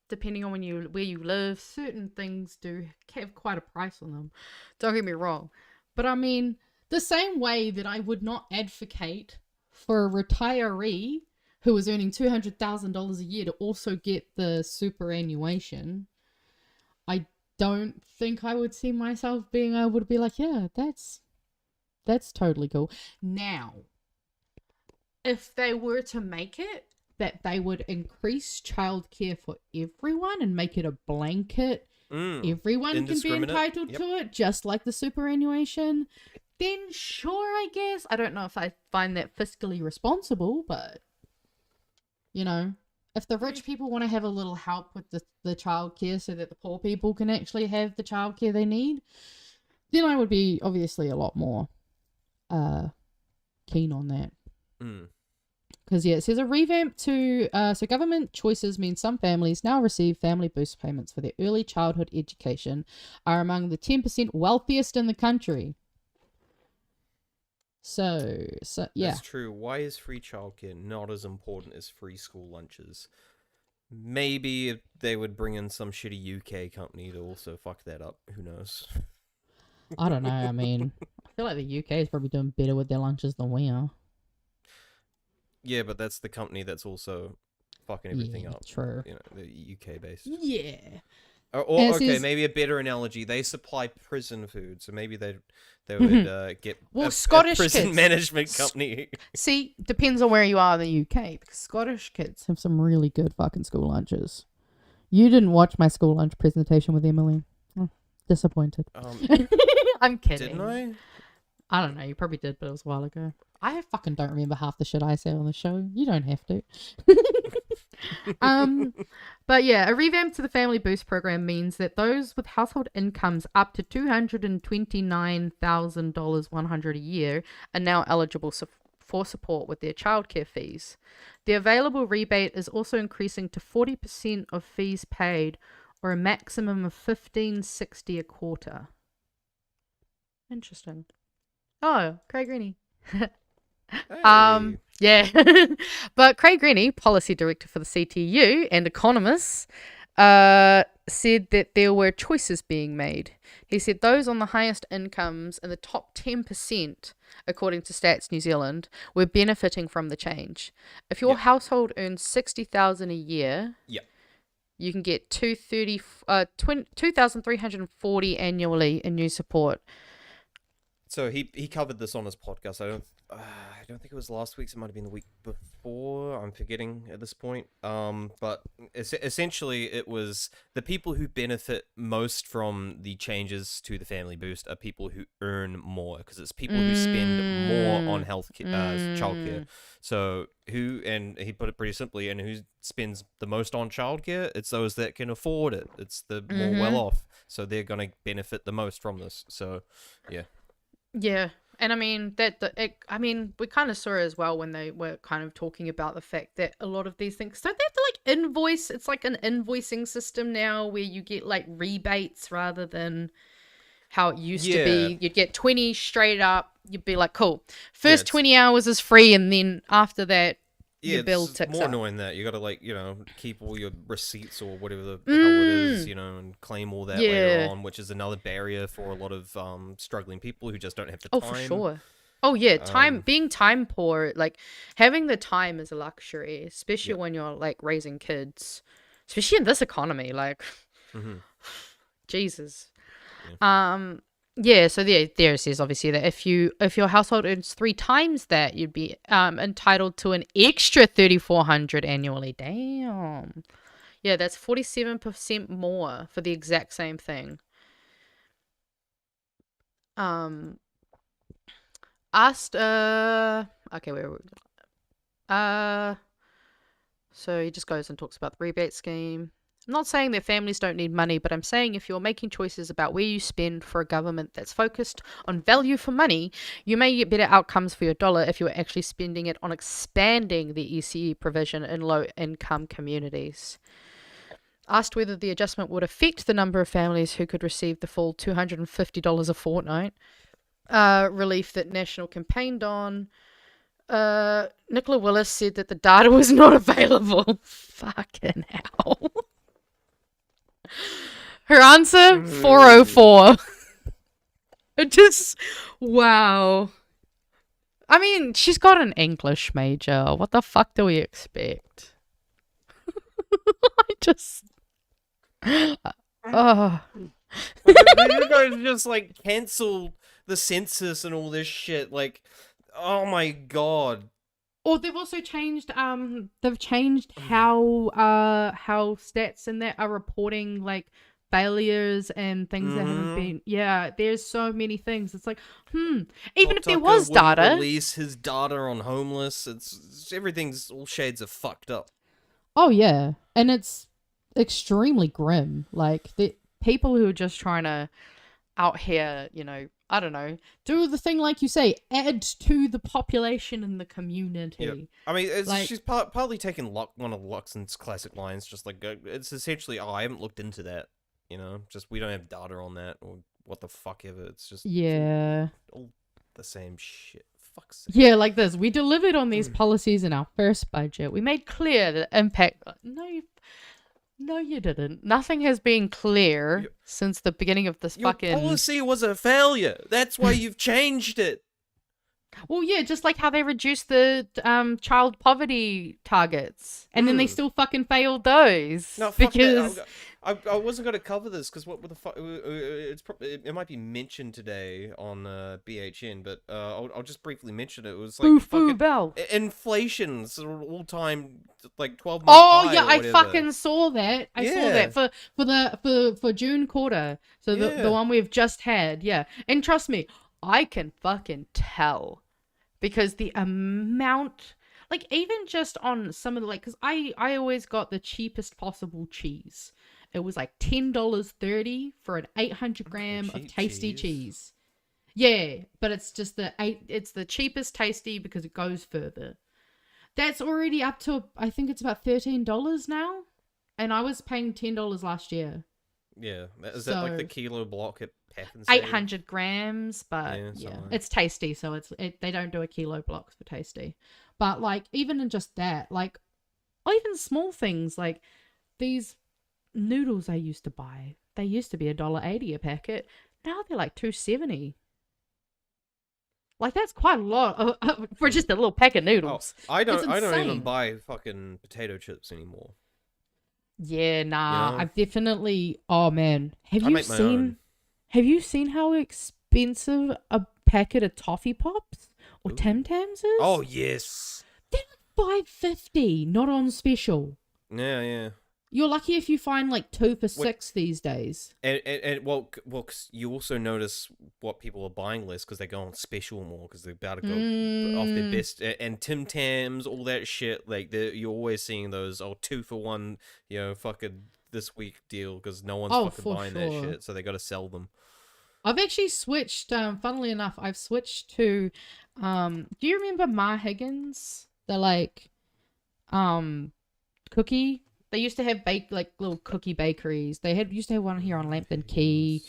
depending on where you live, certain things do have quite a price on them. Don't get me wrong. But I mean, the same way that I would not advocate for a retiree who is earning $200,000 a year to also get the superannuation, I don't think I would see myself being able to be like, yeah, that's totally cool. Now, if they were to make it that they would increase childcare for everyone and make it a blanket, everyone can be entitled to it, just like the superannuation, then sure, I guess. I don't know if I find that fiscally responsible, but, if the rich people want to have a little help with the childcare so that the poor people can actually have the childcare they need, then I would be obviously a lot more keen on that. Because, it says a revamp to... so government choices mean some families now receive family boost payments for their early childhood education are among the 10% wealthiest in the country. So yeah. That's true. Why is free childcare not as important as free school lunches? Maybe if they would bring in some shitty UK company to also fuck that up. Who knows? I don't know. I mean, I feel like the UK is probably doing better with their lunches than we are. Yeah, but that's the company that's also fucking everything up. True. The UK based. Yeah. Or okay, maybe a better analogy. They supply prison food, so maybe they would get Scottish a prison kids. management company. See, depends on where you are in the UK, because Scottish kids have some really good fucking school lunches. You didn't watch my school lunch presentation with Emily. Disappointed. I'm kidding. Didn't I? I don't know. You probably did, but it was a while ago. I fucking don't remember half the shit I say on the show. You don't have to. But yeah, a revamp to the Family Boost program means that those with household incomes up to $229,100 a year are now eligible for support with their childcare fees. The available rebate is also increasing to 40% of fees paid or a maximum of $15.60 a quarter. Interesting. Oh, Craig Rennie. Yeah. But Craig Rennie, policy director for the CTU and economist, said that there were choices being made. He said those on the highest incomes and the top 10%, according to Stats New Zealand, were benefiting from the change. If your household earns $60,000 a year, you can get $2,340 annually in new support. So he covered this on his podcast. I don't think it was last week's. It might have been the week before. I'm forgetting at this point. But essentially, it was the people who benefit most from the changes to the family boost are people who earn more, because it's people who spend more on childcare. So and he put it pretty simply, and who spends the most on childcare? It's those that can afford it. It's the more well off. So they're gonna benefit the most from this. So, yeah. Yeah. And I mean, we kind of saw it as well when they were kind of talking about the fact that a lot of these things, don't they have to like invoice? It's like an invoicing system now where you get like rebates rather than how it used to be. You'd get 20 straight up. You'd be like, cool. First 20 hours is free, and then after that, your bill ticks up. It's more annoying that you got to keep all your receipts or whatever the hell it is, and claim all that later on, which is another barrier for a lot of struggling people who just don't have the time. Oh, for sure. Oh yeah, being time poor, like having the time is a luxury, especially when you're like raising kids, especially in this economy. Like, Jesus. Yeah. So there it says obviously that if your household earns 3 times that, you'd be entitled to an extra $3,400 annually. Damn. Yeah, that's 47% more for the exact same thing. Okay, where were we? So he just goes and talks about the rebate scheme. I'm not saying that families don't need money, but I'm saying if you're making choices about where you spend for a government that's focused on value for money, you may get better outcomes for your dollar if you're actually spending it on expanding the ECE provision in low-income communities. Asked whether the adjustment would affect the number of families who could receive the full $250 a fortnight relief that National campaigned on, Nicola Willis said that the data was not available. Fucking hell. Her answer, 404. It just, wow. I mean, she's got an English major. What the fuck do we expect? I just... You guys just like cancel the census and all this shit. Like, oh my god. Or they've also changed how stats and that are reporting like failures and things that haven't been. Yeah, there's so many things. It's like, even if there was data, release his data on homeless. It's everything's all shades of fucked up. Oh yeah, and it's extremely grim. Like the people who are just trying to out here, I don't know, do the thing like you say, add to the population in the community. Yeah. I mean, she's partly taken one of Luxon's classic lines, just like, it's essentially, I haven't looked into that, just we don't have data on that, or what the fuck ever. It's just all the same shit. Fuck's sake. Yeah, like this. We delivered on these policies in our first budget. We made clear the impact. No, you didn't. Nothing has been clear since the beginning of this Your fucking... policy was a failure. That's why you've changed it. Well, yeah, just like how they reduced the child poverty targets. And then they still fucking failed those. No, fuck that. I wasn't going to cover this because what the fuck... It might be mentioned today on BHN, but I'll just briefly mention it. It was like fucking bell. Inflation's all-time like 12 months high yeah, I fucking saw that. I saw that for June quarter. So the one we've just had, yeah. And trust me, I can fucking tell because the amount, like even just on some of the, like, because I always got the cheapest possible cheese. It was like $10.30 for an 800 gram of tasty cheese. Yeah, but it's just it's the cheapest tasty because it goes further. That's already up to, I think it's about $13 now. And I was paying $10 last year. Yeah. Is that like the kilo block at Pack and 800 grams, but yeah, it's tasty, so they don't do a kilo blocks for tasty. But like even in just that, like even small things like these noodles I used to buy, they used to be $1.80 a packet. Now they're like $2.70. Like that's quite a lot for just a little pack of noodles. Oh, I don't even buy fucking potato chips anymore. Yeah, nah. You know? I've definitely. Oh man, have you seen how expensive a packet of toffee pops or Tim Tams is? Oh yes, they're like $5.50, not on special. Yeah. You're lucky if you find like 2 for $6 these days. And well, 'cause you also notice what people are buying less because they go on special more because they're about to go off their best. And Tim Tams, all that shit, like you're always seeing those 2 for 1, fucking this week deal because no one's fucking buying that shit, so they got to sell them. I've actually switched. Funnily enough, I've switched to. Do you remember Ma Higgins? The like, cookie. They used to have like little cookie bakeries. They used to have one here on Lambton Quay.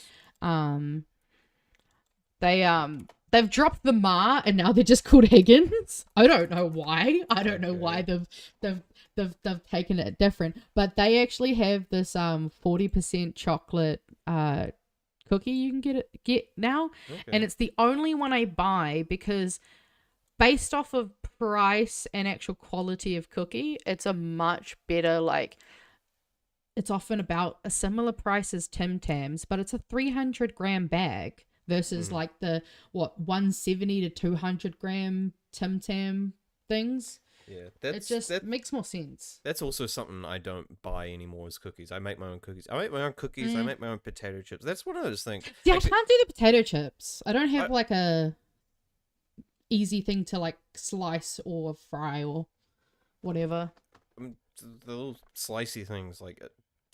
They've dropped the Ma and now they're just called Higgins. I don't know why. I don't know why they've taken it different. But they actually have this 40% chocolate cookie you can get now, and it's the only one I buy because based off of price and actual quality of cookie, it's a much better, like, it's often about a similar price as Tim Tams, but it's a 300-gram bag versus like the 170 to 200 gram Tim Tam things. Yeah, that makes more sense. That's also something I don't buy anymore as cookies. I make my own cookies. I make my own potato chips. That's what I was thinking. Yeah, actually, I can't do the potato chips. I don't have like a easy thing to like slice or fry or whatever. The little slicey things like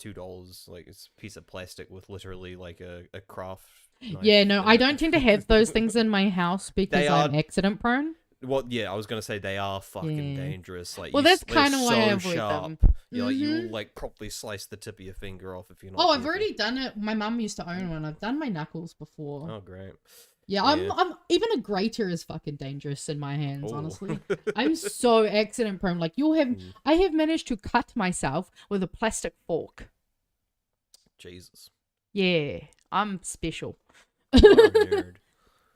$2, like it's a piece of plastic with literally like a craft knife. Yeah, no, I don't tend to have those things in my house because I'm accident prone. Well, yeah, I was gonna say they are fucking dangerous. Like, well, that's kind of why I avoid them. You'll like properly slice the tip of your finger off if you're not. Oh, I've already done it. My mum used to own one. I've done my knuckles before. Oh, great. Yeah, I'm even a grater is fucking dangerous in my hands. Honestly, I'm so accident prone. Like I have managed to cut myself with a plastic fork. Jesus. Yeah, I'm special. What a nerd.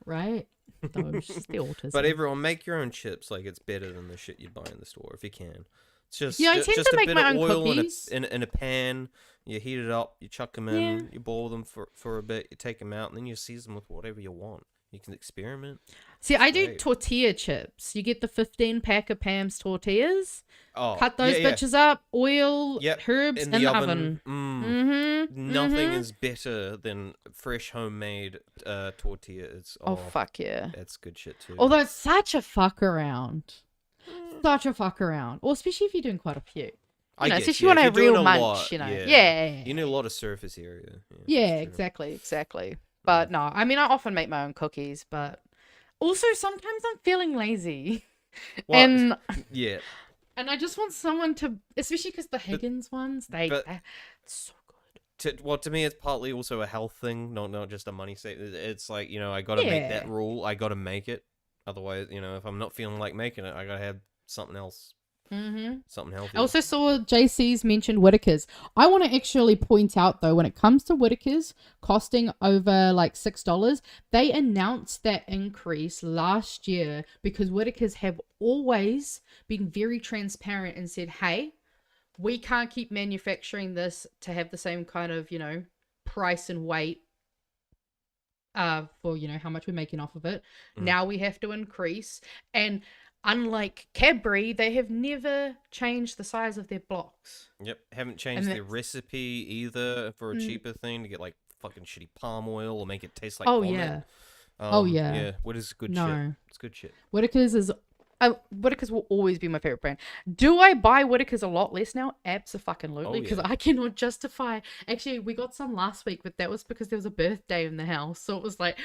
Right. No, it's just the autism. But everyone, make your own chips. Like, it's better than the shit you buy in the store if you can. It's just I tend to make my own oil cookies. in a pan. You heat it up. You chuck them in. You boil them for a bit. You take them out, and then you season them with whatever you want. You can experiment. See, I do tortilla chips. You get the 15-pack of Pam's tortillas. Oh, cut those bitches up. Oil, herbs in the oven. Nothing is better than fresh homemade tortilla. Oh fuck yeah, that's good shit too. Although it's such a fuck around, or especially if you're doing quite a few. Especially if you want a real munch. Yeah. You need a lot of surface area. Yeah, exactly. But no, I mean, I often make my own cookies, but also sometimes I'm feeling lazy. And and I just want someone to, especially because the Higgins ones, they're so good. To me, it's partly also a health thing, not just a money save. It's like, I got to make that rule. I got to make it. Otherwise, if I'm not feeling like making it, I got to have something else. Something healthy. I also saw JC's mentioned Whitakers. I want to actually point out though, when it comes to Whitakers costing over like $6, they announced that increase last year because Whitakers have always been very transparent and said, hey, we can't keep manufacturing this to have the same kind of, price and weight for, how much we're making off of it. Now we have to increase. And unlike Cadbury, they have never changed the size of their blocks. Yep, haven't changed their recipe either for a cheaper thing to get like fucking shitty palm oil or make it taste like vomit. Yeah. What is good shit? It's good shit. Whitakers will always be my favorite brand. Do I buy Whitakers a lot less now? Absolutely, because I cannot justify. Actually, we got some last week, but that was because there was a birthday in the house, so it was like,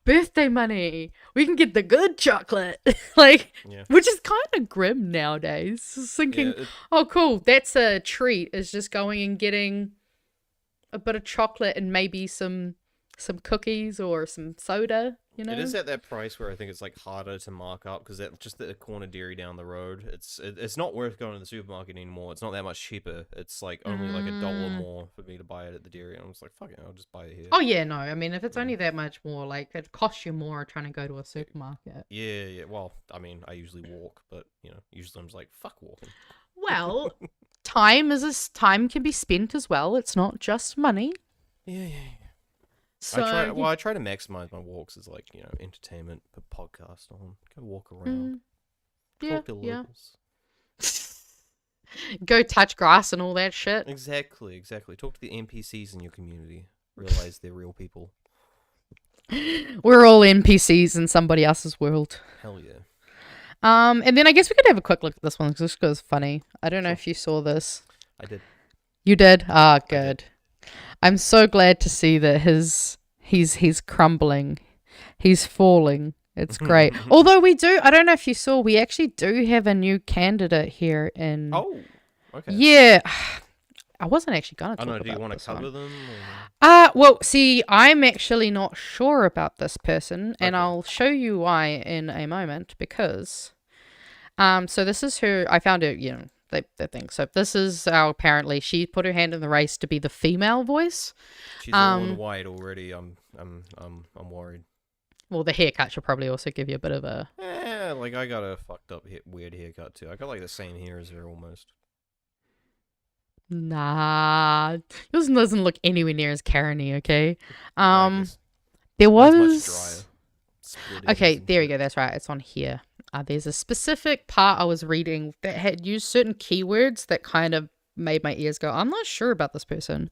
birthday money, we can get the good chocolate. Which is kind of grim nowadays. Just thinking, oh cool, that's a treat, is just going and getting a bit of chocolate and maybe some cookies or some soda, you know? It is at that price where I think it's like harder to mark up because just the corner dairy down the road, it's not worth going to the supermarket anymore. It's not that much cheaper. It's like only like $1 more for me to buy it at the dairy. And I was like, fuck it, I'll just buy it here. Oh yeah, no. I mean, if it's only that much more, like it costs you more trying to go to a supermarket. Yeah. Well, I mean, I usually walk, but you know, usually I'm just like, fuck walking. Well, time can be spent as well. It's not just money. Yeah. So I try to maximize my walks as like, you know, entertainment, put podcast on, go walk around, talk to locals. Go touch grass and all that shit. Exactly. Talk to the NPCs in your community. Realize they're real people. We're all NPCs in somebody else's world. Hell yeah. And then I guess we could have a quick look at this one because this was funny. I don't know if you saw this. I did. You did? Ah, good. I'm so glad to see that he's crumbling. He's falling. It's great. Although I don't know if you saw, we actually do have a new candidate here in... Oh, okay. Yeah. I wasn't actually going to talk about do you want to cover them? Well, see, I'm actually not sure about this person, and I'll show you why in a moment, because... So this is her... I found it, you know, the thing. So this is apparently she put her hand in the race to be the female voice. She's all in white already. I'm worried. Well, the haircut should probably also give you a bit of a... Yeah, like I got a fucked up weird haircut too. I got like the same hair as her almost. Nah, yours doesn't look anywhere near as Karen-y, okay? Much There was... drier. Okay, there we go. That's right. It's on here. There's a specific part I was reading that had used certain keywords that kind of made my ears go, I'm not sure about this person.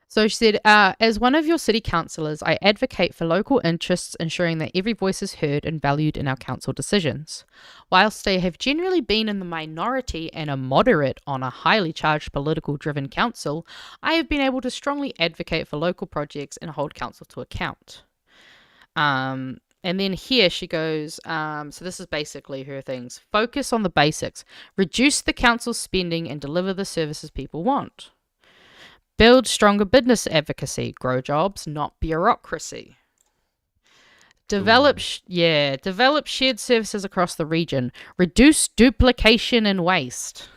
So she said, as one of your city councillors, I advocate for local interests, ensuring that every voice is heard and valued in our council decisions. Whilst they have generally been in the minority and a moderate on a highly charged political-driven council, I have been able to strongly advocate for local projects and hold council to account. And then here she goes, so this is basically her things. Focus on the basics. Reduce the council's spending and deliver the services people want. Build stronger business advocacy. Grow jobs, not bureaucracy. Develop shared services across the region. Reduce duplication and waste.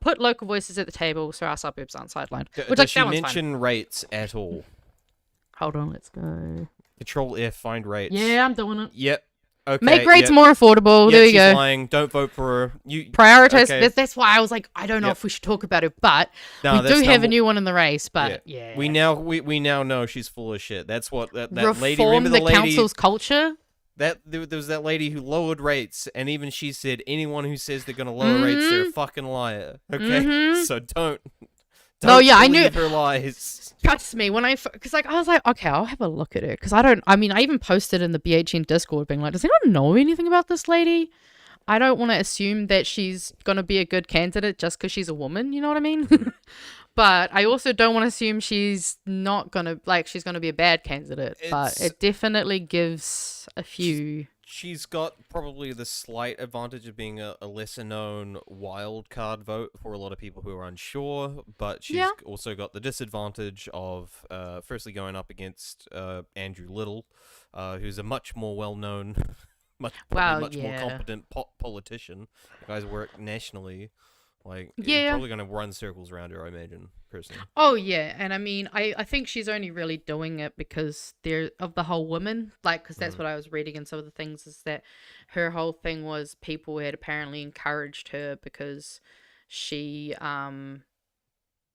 Put local voices at the table so our suburbs aren't sidelined. Does she mention rates at all? Hold on, let's go. Control F, find rates. Yeah, I'm doing it. Yep. Okay. Make rates more affordable. There you go. She's lying. Don't vote for her. Prioritize. Okay. That's why I was like, I don't know if we should talk about it, but we do have a new one in the race. But yeah. We now know she's full of shit. That's what that Reform lady. Remember the lady, council's culture. There was that lady who lowered rates, and even she said anyone who says they're gonna lower rates, they're a fucking liar. Okay, so don't. I knew her lies. Trust me, because I was like, okay, I'll have a look at her, because I even posted in the BHN Discord being like, does anyone know anything about this lady? I don't want to assume that she's gonna be a good candidate just because she's a woman, you know what I mean? But I also don't want to assume she's not gonna she's gonna be a bad candidate. But it definitely gives a few. She's got probably the slight advantage of being a lesser known wild card vote for a lot of people who are unsure, but she's also got the disadvantage of firstly going up against Andrew Little, who's a much more well-known, much more competent politician. The guys work nationally. You're probably going to run circles around her, I imagine, personally. Oh, yeah. And I mean, I think she's only really doing it because of the whole woman. Because that's what I was reading in some of the things, is that her whole thing was people had apparently encouraged her because she, has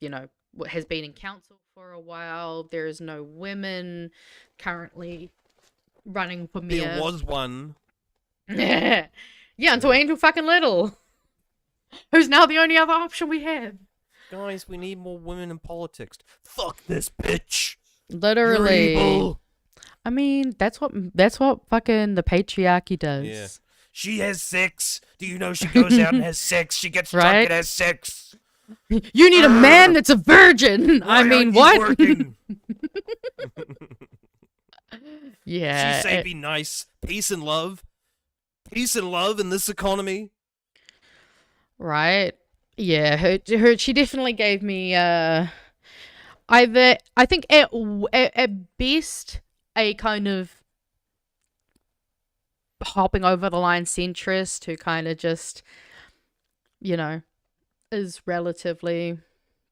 been in council for a while. There is no women currently running for mayor. There was one. Yeah, until Angel fucking Little. Who's now the only other option we have. Guys, we need more women in politics. Fuck this bitch. Literally. You're evil. I mean, that's what fucking the patriarchy does. Yeah. She has sex. Do you know she goes out and has sex? She gets drunk and has sex. You need a man that's a virgin. I mean, what? Working? Yeah. She say be nice. Peace and love. Peace and love in this economy. Right. Yeah, she definitely gave me either, I think at best a kind of hopping over the line centrist who kind of just, you know, is relatively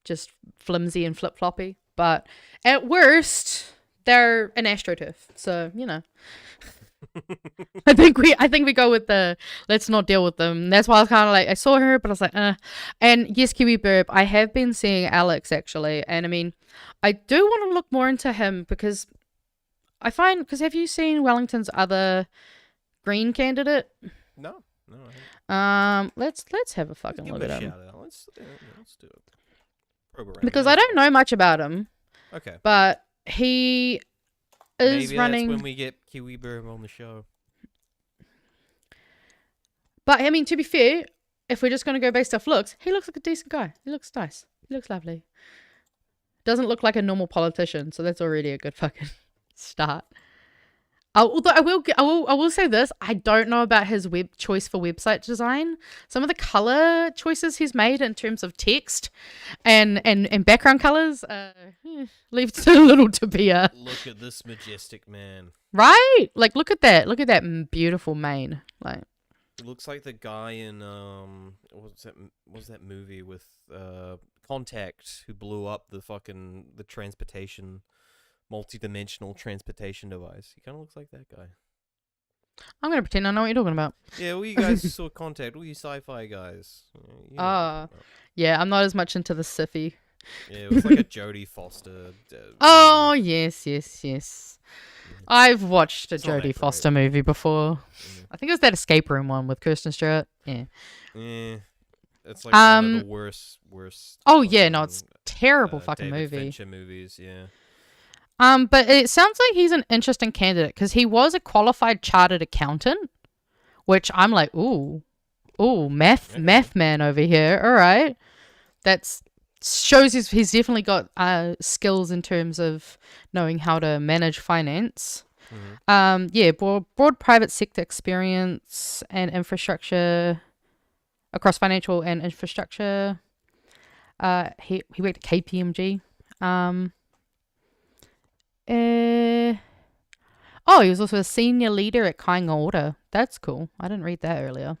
just flimsy and flip-floppy, but at worst they're an astroturf, so you know. I think we go with the let's not deal with them. That's why I was kind of like, I saw her but I was like and yes, Kiwi Burp, I have been seeing Alex actually, and I mean I do want to look more into him because I find, because have you seen Wellington's other Green candidate? No, I haven't. Let's have a fucking look at him. Let's do it. Because I don't know much about him. Okay. But he is Maybe running. That's when we get Kiwi Burp on the show. But I mean, to be fair, if we're just going to go based off looks, he looks like a decent guy. He looks nice. He looks lovely. Doesn't look like a normal politician, so that's already a good fucking start. Although I will say this, I don't know about his choice for website design. Some of the color choices he's made in terms of text and background colors leaves a little to be Look at this majestic man. Right? Like look at that beautiful mane. Like it looks like the guy in what was that movie with Contact who blew up the transportation, multi-dimensional transportation device. He kind of looks like that guy. I'm gonna pretend I know what you're talking about. Yeah, all you guys saw Contact, all you sci-fi guys. Yeah, I'm not as much into the sci-fi. Yeah, it was like a Jodie Foster. Oh yes. Yeah. I've watched a It's not Jodie that Foster great. movie before. Yeah. I think it was that escape room one with Kirsten Stewart. Yeah. Yeah. It's like one of the worst. Oh yeah, no, it's terrible fucking David movie. Fincher movies, yeah. But it sounds like he's an interesting candidate because he was a qualified chartered accountant, which I'm like, ooh, math man over here. All right, shows he's definitely got skills in terms of knowing how to manage finance. Mm-hmm. Broad private sector experience and infrastructure across financial and infrastructure. He worked at KPMG. He was also a senior leader at Aotearoa. That's cool. I didn't read that earlier.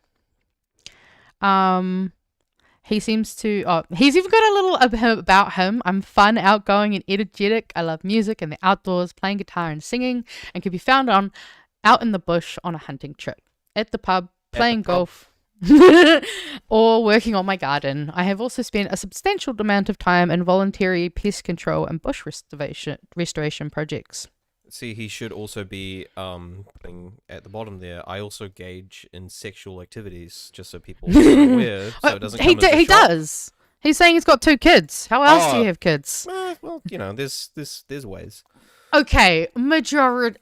He seems to... he's even got a little about him. I'm fun, outgoing, and energetic. I love music and the outdoors, playing guitar and singing, and can be found out in the bush on a hunting trip, at the pub, playing golf, or working on my garden. I have also spent a substantial amount of time in voluntary pest control and bush restoration projects. See, he should also be putting at the bottom there. I also gauge in sexual activities, just so people are aware. So it doesn't come as a he shock. does. He's saying he's got 2 kids. How else do you have kids? Well, you know, there's ways. Okay, majority.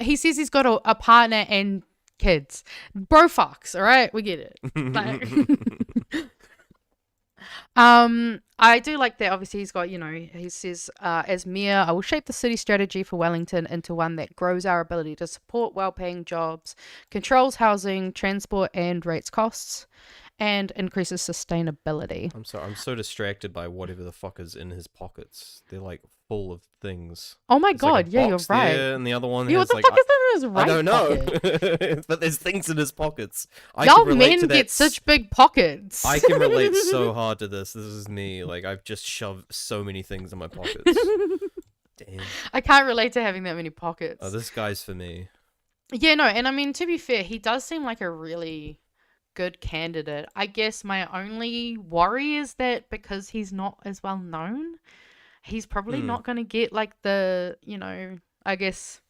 He says he's got a partner and kids. Bro fucks. All right, we get it. I do like that. Obviously, he's got, he says, as mayor, I will shape the city strategy for Wellington into one that grows our ability to support well-paying jobs, controls housing, transport, and rates costs, and increases sustainability. I'm sorry, I'm so distracted by whatever the fuck is in his pockets. They're like full of things. Oh my There's god, like a yeah, you're box right. there, and the other one Yeah, has what the like fuck is in his right I don't pocket? know, but there's things in his pockets. I Y'all can relate men to that get such big pockets. I can relate so hard to this. This is me. Like I've just shoved so many things in my pockets. Damn. I can't relate to having that many pockets. Oh, this guy's for me. Yeah, no, and I mean, to be fair, he does seem like a really good candidate. I guess my only worry is that because he's not as well known, he's probably not going to get like the, I guess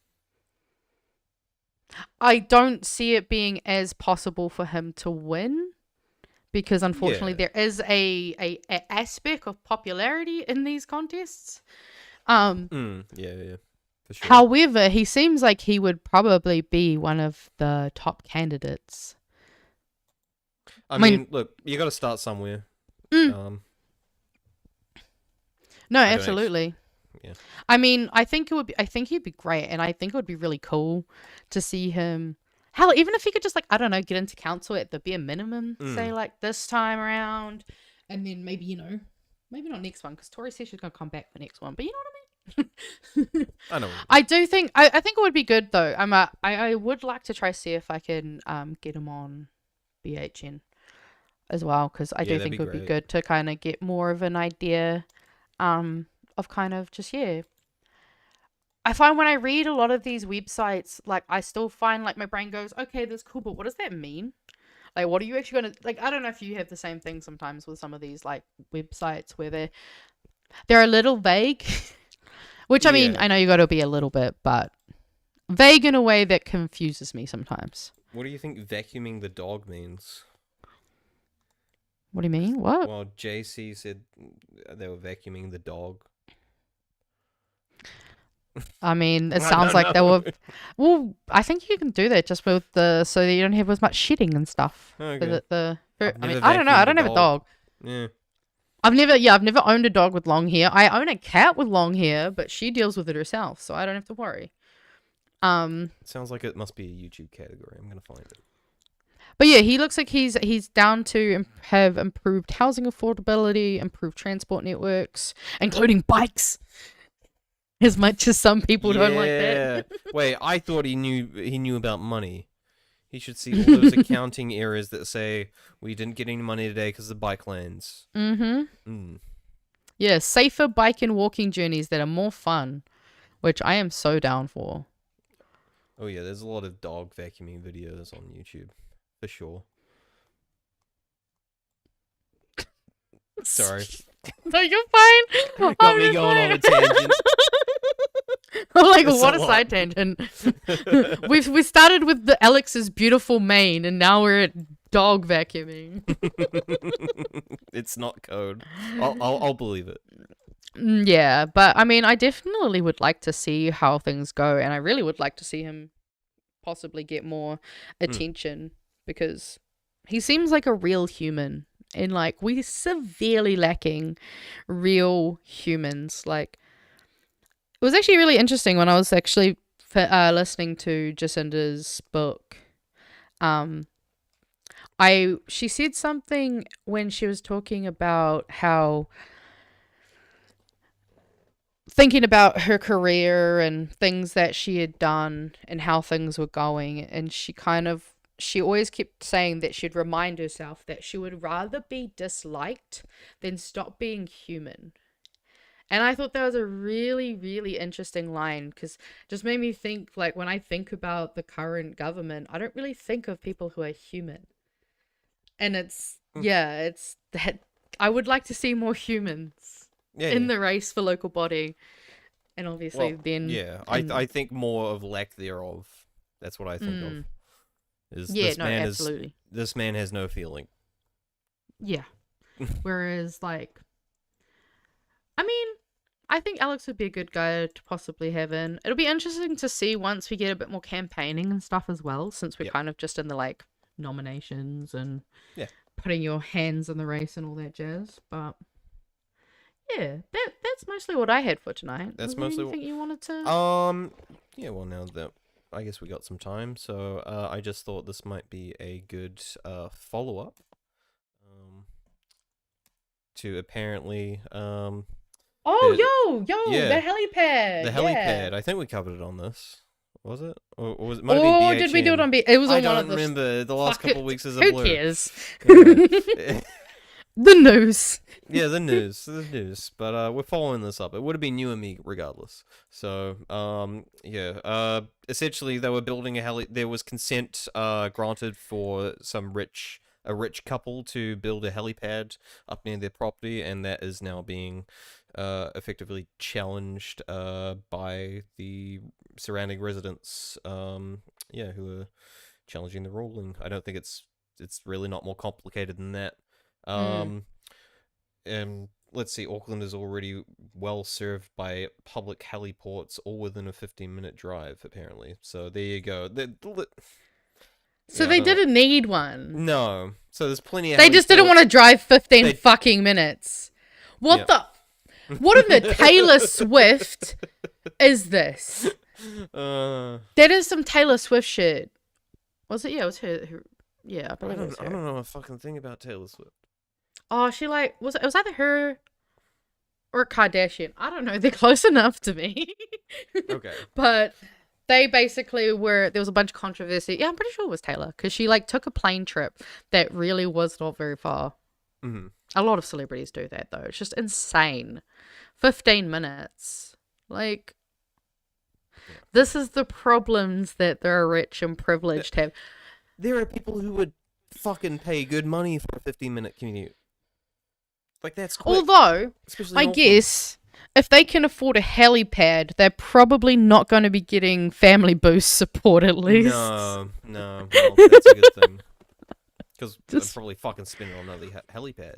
I don't see it being as possible for him to win because unfortunately there is a aspect of popularity in these contests. Yeah, for sure. However, he seems like he would probably be one of the top candidates. I mean, look, you got to start somewhere. No, absolutely. Yeah. I mean, I think he'd be great, and I think it would be really cool to see him. Hell, even if he could just, like, I don't know, get into council at the bare minimum, say, like, this time around, and then maybe, you know, maybe not next one, because Tori says she's going to come back for next one, but you know what I mean? I know. I do think, I think it would be good, though. I would like to try see if I can get him on BHN as well, because I do think it would be good to kind of get more of an idea of kind of just, yeah. I find when I read a lot of these websites, like, I still find, like, my brain goes, okay, that's cool, but what does that mean? Like, what are you actually going to, like, I don't know if you have the same thing sometimes with some of these, like, websites where they're a little vague, which, I mean, I know you got to be a little bit, but vague in a way that confuses me sometimes. What do you think vacuuming the dog means? What do you mean? What? Well, JC said they were vacuuming the dog. I mean, it sounds like they were. Well, I think you can do that just with so that you don't have as much shedding and stuff. Okay. I mean, I don't know. I don't have a dog. Yeah. I've never owned a dog with long hair. I own a cat with long hair, but she deals with it herself, so I don't have to worry. Sounds like it must be a YouTube category. I'm gonna find it. But yeah, he looks like he's down to have improved housing affordability, improved transport networks, including bikes. As much as some people don't like that. Wait, I thought he knew about money. He should see all those accounting errors that say we didn't get any money today because of bike lanes. Yeah, safer bike and walking journeys that are more fun, which I am so down for. Oh yeah, there's a lot of dog vacuuming videos on YouTube, for sure. Sorry. No, you're fine. Got me going on a tangent. I'm like, what a side tangent. we started with Alex's beautiful mane, and now we're at dog vacuuming. It's not code. I'll believe it. Yeah, but I mean, I definitely would like to see how things go, and I really would like to see him possibly get more attention because he seems like a real human, and like we're severely lacking real humans. Like, it was actually really interesting when I was actually listening to Jacinda's book. She said something when she was talking about how thinking about her career and things that she had done and how things were going, and she always kept saying that she'd remind herself that she would rather be disliked than stop being human. And I thought that was a really, really interesting line, because it just made me think, like, when I think about the current government, I don't really think of people who are human. And it's that I would like to see more humans in the race for local body. And obviously I think more of lack thereof. That's what I think of. Absolutely. This man has no feeling. Yeah. Whereas, like, I mean, I think Alex would be a good guy to possibly have in. It'll be interesting to see once we get a bit more campaigning and stuff as well, since we're kind of just in the, like, nominations and putting your hands in the race and all that jazz. But yeah, that's mostly what I had for tonight. That's Was there mostly anything you wanted to. Yeah. Well, now that I guess we got some time, so I just thought this might be a good follow up to apparently the helipad. The helipad. I think we covered it on this. Was it? Or was it? Might have been BHN. Did we do it on It was on one of the. I don't remember. The last couple of weeks is a blur. Who cares? Yeah. The news. Yeah, the news. But we're following this up. It would have been you and me regardless. So, essentially they were building there was consent granted for a rich couple to build a helipad up near their property, and that is now being effectively challenged by the surrounding residents who are challenging the ruling. I don't think it's really not more complicated than that. And let's see, Auckland is already well served by public heliports, all within a 15-minute drive, apparently. So there you go. So they didn't need one. No. So there's plenty of They just didn't want to drive 15 fucking minutes. What in the Taylor Swift is this? That is some Taylor Swift shit. Was it? Yeah, it was her. Yeah, I believe it was her. I don't know a fucking thing about Taylor Swift. Oh, she like it was either her or Kardashian. I don't know. They're close enough to me. Okay. But they basically there was a bunch of controversy. Yeah, I'm pretty sure it was Taylor because she like took a plane trip that really was not very far. Mm-hmm. A lot of celebrities do that though. It's just insane. 15 minutes. Like, this is the problems that the rich and privileged have. There are people who would fucking pay good money for a 15-minute commute. Like, that's quick. Although, Especially I in guess, if they can afford a helipad, they're probably not going to be getting family boost support at least. No, well, that's a good thing. Because they'd probably fucking spend it on another helipad.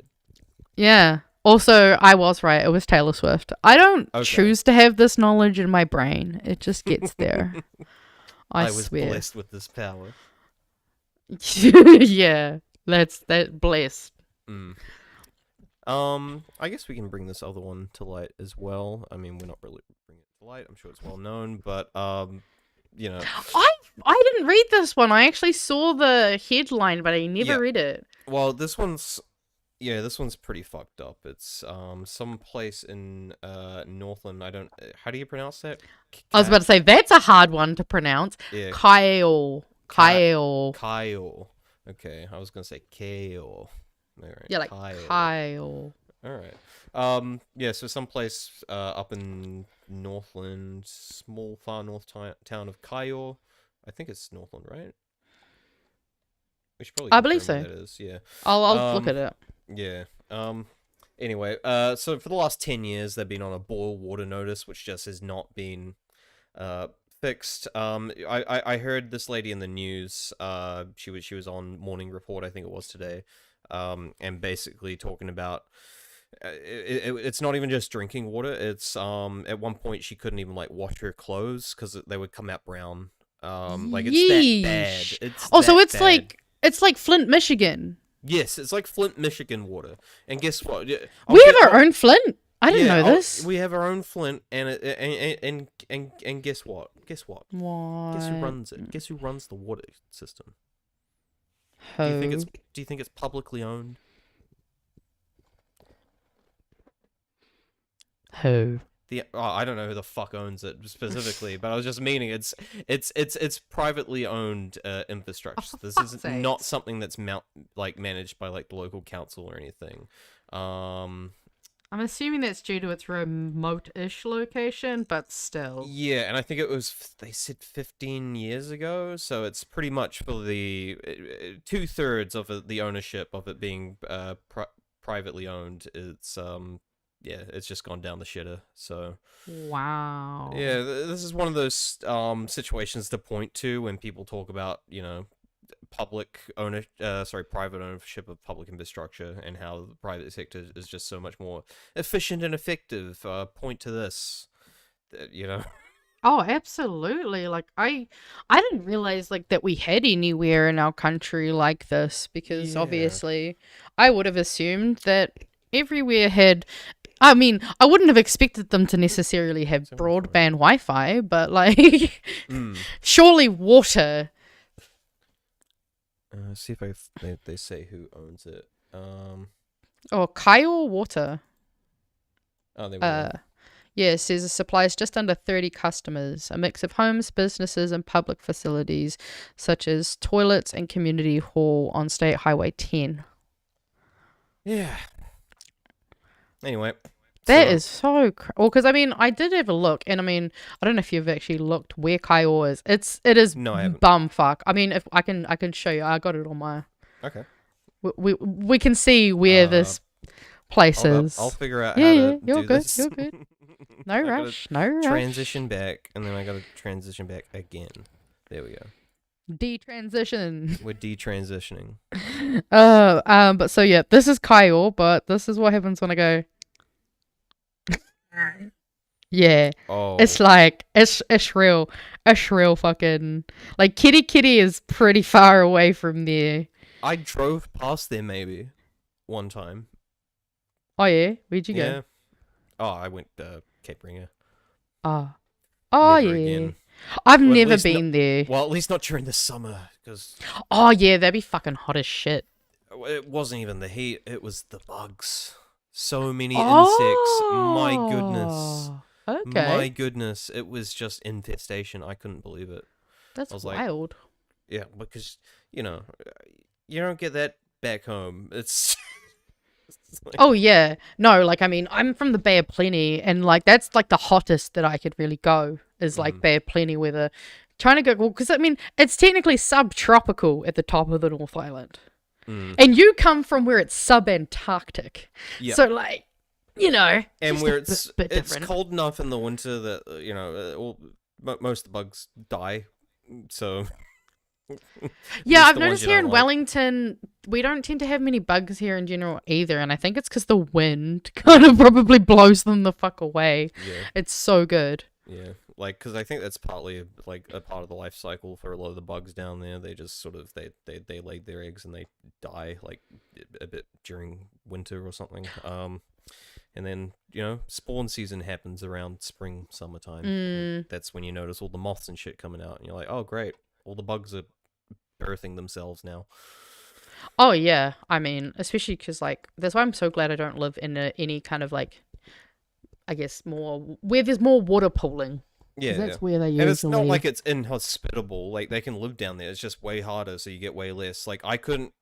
Yeah. Also, I was right. It was Taylor Swift. I don't choose to have this knowledge in my brain. It just gets there. I was swear. blessed with this power. Yeah. That blessed. I guess we can bring this other one to light as well. I mean, we're not really bringing it to light. I'm sure it's well known, but you know. I didn't read this one. I actually saw the headline, but I never read it. Well, this one's pretty fucked up. It's some place in Northland. How do you pronounce that? I was about to say that's a hard one to pronounce. Yeah. Kaos. Okay, I was gonna say Kaos. All right. Yeah, like Kaos. All right. Yeah. So someplace up in Northland, small far north town of Kaos. I think it's Northland, right? We should probably. I believe so. That is. Yeah. I'll look at it. Yeah. Anyway, so for the last 10 years, they've been on a boil water notice, which just has not been fixed. I heard this lady in the news. She was on Morning Report, I think it was today. And basically talking about it's not even just drinking water. It's at one point she couldn't even like wash her clothes because they would come out brown. Like it's that bad. So it's bad. It's like Flint, Michigan. Yes, it's like Flint, Michigan water. And guess what? We have our own Flint. I didn't know this. We have our own Flint, and guess what? Guess what? What? Guess who runs it? Guess who runs the water system? Who? Do you think it's publicly owned? Who? I don't know who the fuck owns it specifically, but I was just meaning it's privately owned infrastructure. This is not something that's managed by like the local council or anything. I'm assuming that's due to its remote-ish location, but still. Yeah, and I think they said 15 years ago, so it's pretty much for the 2/3 of the ownership of it being privately owned. It's yeah, it's just gone down the shitter. So wow. Yeah, this is one of those situations to point to when people talk about, you know, private ownership of public infrastructure and how the private sector is just so much more efficient and effective. Point to this, you know. Oh, absolutely. Like I didn't realize like that we had anywhere in our country like this because obviously I would have assumed that everywhere had. I mean, I wouldn't have expected them to necessarily have broadband Wi-Fi, but like, surely water. See if they say who owns it. Kaos Water. Oh, they will. Yeah, it says it supplies just under 30 customers, a mix of homes, businesses, and public facilities, such as toilets and community hall on State Highway 10. Yeah. Anyway. That is so well, because I mean, I did have a look, and I mean, I don't know if you've actually looked where Kaos is. It is no, I haven't. Bumfuck. I mean, if I can show you. I got it on my. Okay. We can see where this place is. I'll figure out how to you're do good. this. You're good. No rush. No rush. Transition back, and then I gotta transition back again. There we go. Detransition. We're detransitioning. But so yeah, this is Kaos, but this is what happens when I go. Yeah. Oh. It's like it's real fucking like Kitty is pretty far away from there. I drove past there maybe one time. Oh yeah, where'd you go? Oh, I went Cape Ringer. Oh Never yeah. again. I've never been there. Well, at least not during the summer, because. Oh yeah, that'd be fucking hot as shit. it wasn't even the heat, it was the bugs. So many insects. My goodness. Okay. My goodness. It was just infestation. I couldn't believe it. That's I was wild. Yeah, because, you don't get that back home. It's... Oh, yeah. No, like, I mean, I'm from the Bay of Plenty, and, like, that's, like, the hottest that I could really go is, like, Bay of Plenty weather. Trying to go... Well, because, I mean, it's technically subtropical at the top of the North Island. And you come from where it's subantarctic. Yep. So, like, and where it's different. cold enough in the winter that, most of the bugs die. So... Yeah, I've noticed here in Wellington, we don't tend to have many bugs here in general either, and I think it's because the wind kind of probably blows them the fuck away. Yeah. It's so good. Yeah, like, because I think that's partly, like, a part of the life cycle for a lot of the bugs down there. They just sort of, they laid their eggs and they die, like, a bit during winter or something. And then, spawn season happens around spring, summertime. That's when you notice all the moths and shit coming out, and you're like, oh, great, all the bugs are birthing themselves now. Oh, yeah. I mean, especially because, like, that's why I'm so glad I don't live in any kind of, like, I guess where there's more water pooling. Yeah, that's where they usually... And it's not like it's inhospitable. Like, they can live down there. It's just way harder, so you get way less. Like, I couldn't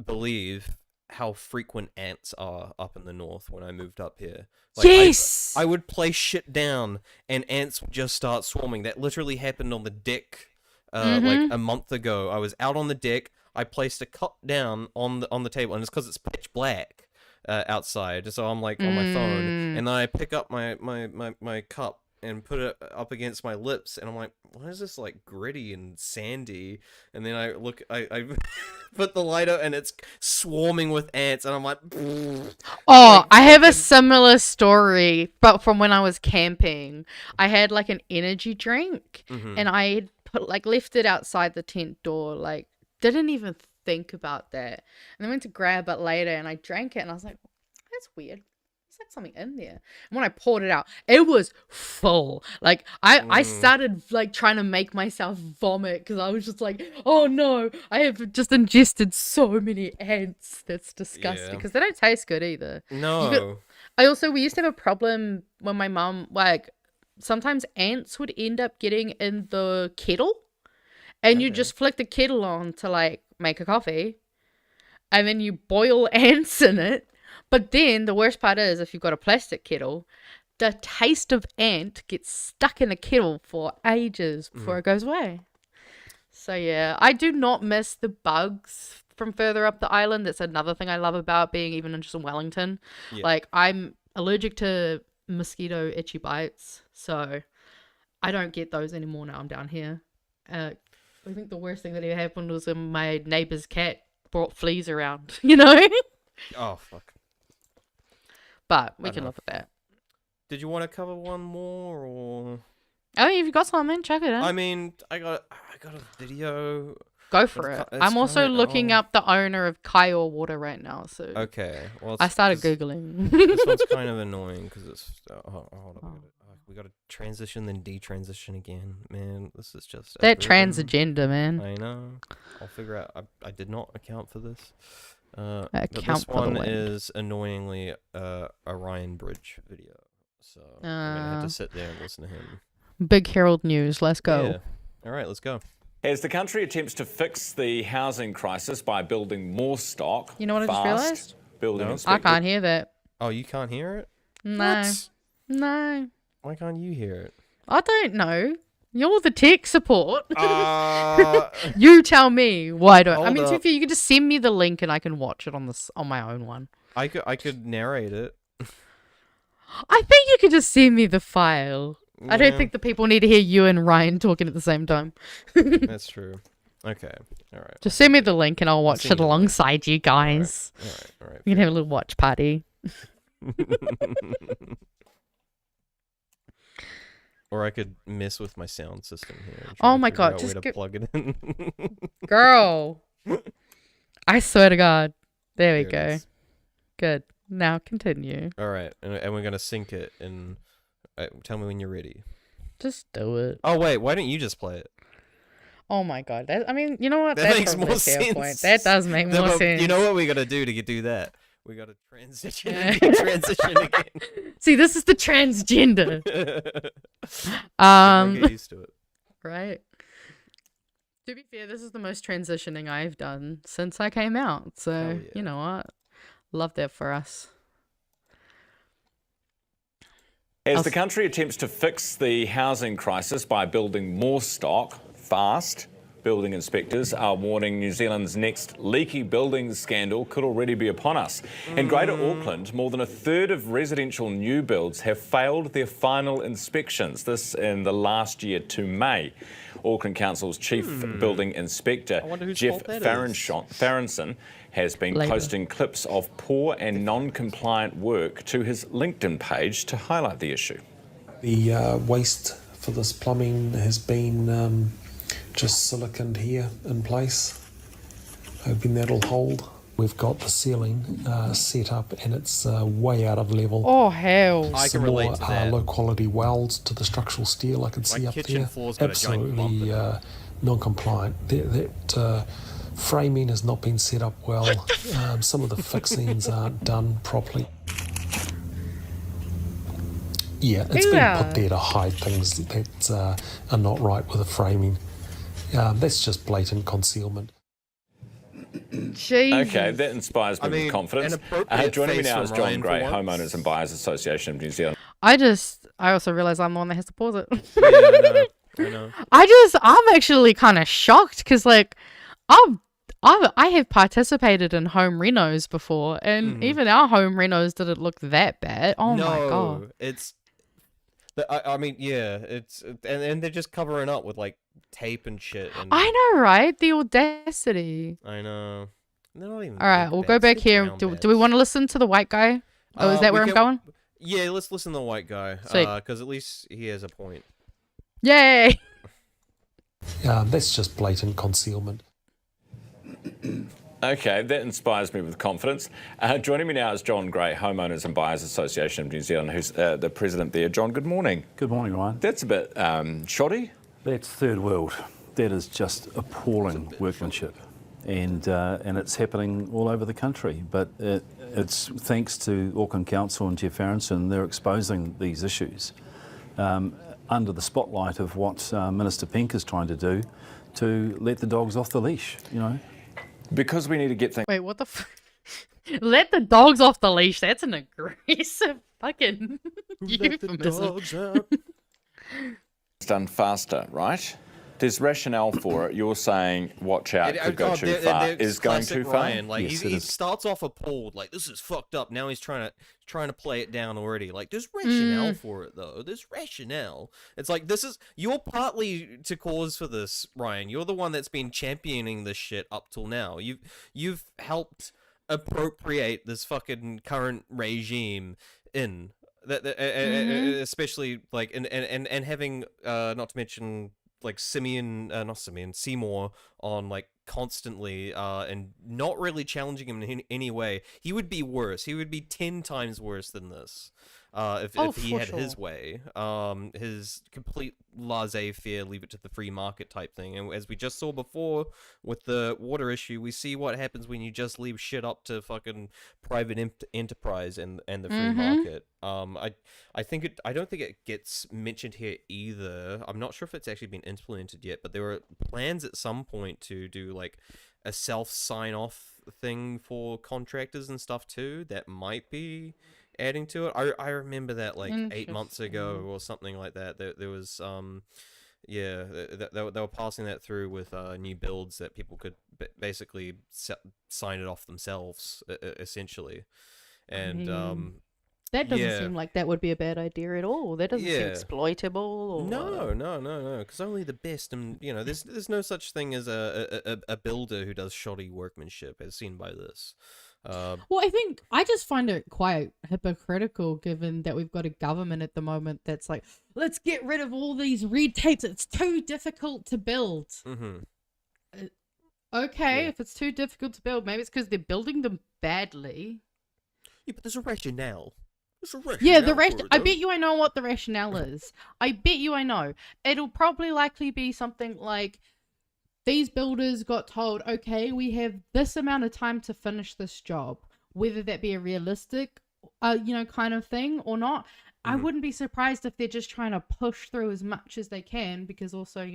believe how frequent ants are up in the north when I moved up here. Like, yes! I would place shit down, and ants would just start swarming. That literally happened on the deck, like, a month ago. I was out on the deck. I placed a cup down on the table, and it's because it's pitch black outside. So I'm like on my phone, and then I pick up my cup and put it up against my lips, and I'm like, why is this like gritty and sandy? And then I look, I put the light out, and it's swarming with ants, and I'm like, oh, like, I have a similar story, but from when I was camping. I had like an energy drink, and I had left it outside the tent door, like, didn't even think about that. And I went to grab it later, and I drank it, and I was like, that's weird. There's like something in there. And when I poured it out, it was full. Like, I started like trying to make myself vomit because I was just like, oh no, I have just ingested so many ants. That's disgusting because they don't taste good either. No. We used to have a problem when my mom, like, sometimes ants would end up getting in the kettle, and you just flick the kettle on to like make a coffee, and then you boil ants in it. But then the worst part is, if you've got a plastic kettle, the taste of ant gets stuck in the kettle for ages before it goes away. So yeah, I do not miss the bugs from further up the island. That's another thing I love about being even just in Wellington. Yeah. Like, I'm allergic to mosquito itchy bites, so I don't get those anymore now I'm down here. I think the worst thing that ever happened was when my neighbor's cat brought fleas around, Oh, fuck. But we can look at that. Did you want to cover one more, or? Oh, you've got something, check it out. I mean, I got a video. Go for it. I'm also looking up the owner of Kaos Water right now, so. Okay. Well, I started Googling. This one's kind of annoying because it's. Hold up. We got to transition, then detransition again. Man, this is just. That trans agenda, man. I know. I'll figure out. I did not account for this. But this one is annoyingly a Ryan Bridge video, so I'm gonna have to sit there and listen to him. Big Herald News, let's go. Yeah. All right, let's go. As the country attempts to fix the housing crisis by building more stock, you know what I just realised? Building I can't hear that. Oh, you can't hear it? No. What? No. Why can't you hear it? I don't know. You're the tech support. You tell me why don't. I mean, to be fair, you can just send me the link and I can watch it on my own one. I could narrate it. I think you could just send me the file. Yeah. I don't think the people need to hear you and Ryan talking at the same time. That's true. Okay. All right. Just send me the link and I'll watch it alongside you guys. All right. We can have a little watch party. Or I could mess with my sound system here. Oh my god, just plug it in. Girl. I swear to God. There we go. Good. Now continue. All right, and we're gonna sync it. And tell me when you're ready. Just do it. Oh wait, why don't you just play it? Oh my god! I mean, you know what? That makes probably more a fair sense. point. That does make more sense. You know what we gotta do to do that? We gotta transition again. See, this is the transgender. Get used to it. Right. To be fair, this is the most transitioning I've done since I came out. So, you know what? Love that for us. As the country attempts to fix the housing crisis by building more stock fast, building inspectors are warning New Zealand's next leaky buildings scandal could already be upon us. In Greater Auckland, more than a third of residential new builds have failed their final inspections, this in the last year to May. Auckland Council's chief building inspector, Jeff Farrenson, has been posting clips of poor and non-compliant work to his LinkedIn page to highlight the issue. The waste for this plumbing has been just siliconed here in place, hoping that'll hold. We've got the ceiling set up and it's way out of level. Oh hell! I can relate to that. Low quality welds to the structural steel I can see up there. Absolutely non-compliant. That framing has not been set up well. Some of the fixings aren't done properly. Yeah, it's been put there to hide things that are not right with the framing. That's just blatant concealment. Jesus. Okay, that inspires me with confidence. Joining me now is John Gray, Homeowners and Buyers Association of New Zealand. I also realised I'm the one that has to pause it. Yeah, I know. I'm actually kind of shocked because, like, I have participated in home renos before, and even our home renos didn't look that bad. Oh my god! I mean, yeah, and they're just covering up with like tape and shit. And I know, right? The audacity. I know. They're not even. All right, we'll go back here. Do we want to listen to the white guy? Oh, is that where I'm going? Yeah, let's listen to the white guy. Because at least he has a point. Yay! That's just blatant concealment. Okay, that inspires me with confidence. Joining me now is John Gray, Homeowners and Buyers Association of New Zealand, who's the president there. John, good morning. Good morning, Ryan. That's a bit shoddy. That's third world. That is just appalling workmanship. And it's happening all over the country. But it's thanks to Auckland Council and Jeff Farrenson, they're exposing these issues under the spotlight of what Minister Pink is trying to do to let the dogs off the leash, you know. Because we need to get things... Wait, what the let the dogs off the leash. That's an aggressive fucking euphemism. It's done faster, right? There's rationale for it. You're saying, watch out, could go too far. Is going too far? Ryan. Like, he starts off appalled, like, this is fucked up. Now he's trying to play it down already. Like, there's rationale for it, though. There's rationale. It's like, you're partly to cause for this, Ryan. You're the one that's been championing this shit up till now. You've helped appropriate this fucking current regime in that, especially like and having not to mention like Seymour on like constantly and not really challenging him in any way. He would be worse. He would be 10 times worse than this if he had his way. His complete laissez-faire, leave it to the free market type thing. And as we just saw before with the water issue, we see what happens when you just leave shit up to fucking private enterprise and the free market. I don't think it gets mentioned here either. I'm not sure if it's actually been implemented yet, but there were plans at some point to do like a self sign-off thing for contractors and stuff too. That might be adding to it. I remember that like 8 months ago or something like that. There was they were passing that through with new builds that people could basically sign it off themselves essentially, and that doesn't seem like that would be a bad idea at all. That doesn't seem exploitable. Or... No. Because only the best, and you know, there's no such thing as a builder who does shoddy workmanship, as seen by this. Well, I just find it quite hypocritical, given that we've got a government at the moment that's like, let's get rid of all these red tapes. It's too difficult to build. If it's too difficult to build, maybe it's because they're building them badly. Yeah, but there's a rationale. I bet you I know what the rationale is. I bet you I know. It'll probably likely be something like, these builders got told, okay, we have this amount of time to finish this job, whether that be a realistic, kind of thing or not. I wouldn't be surprised if they're just trying to push through as much as they can, because also,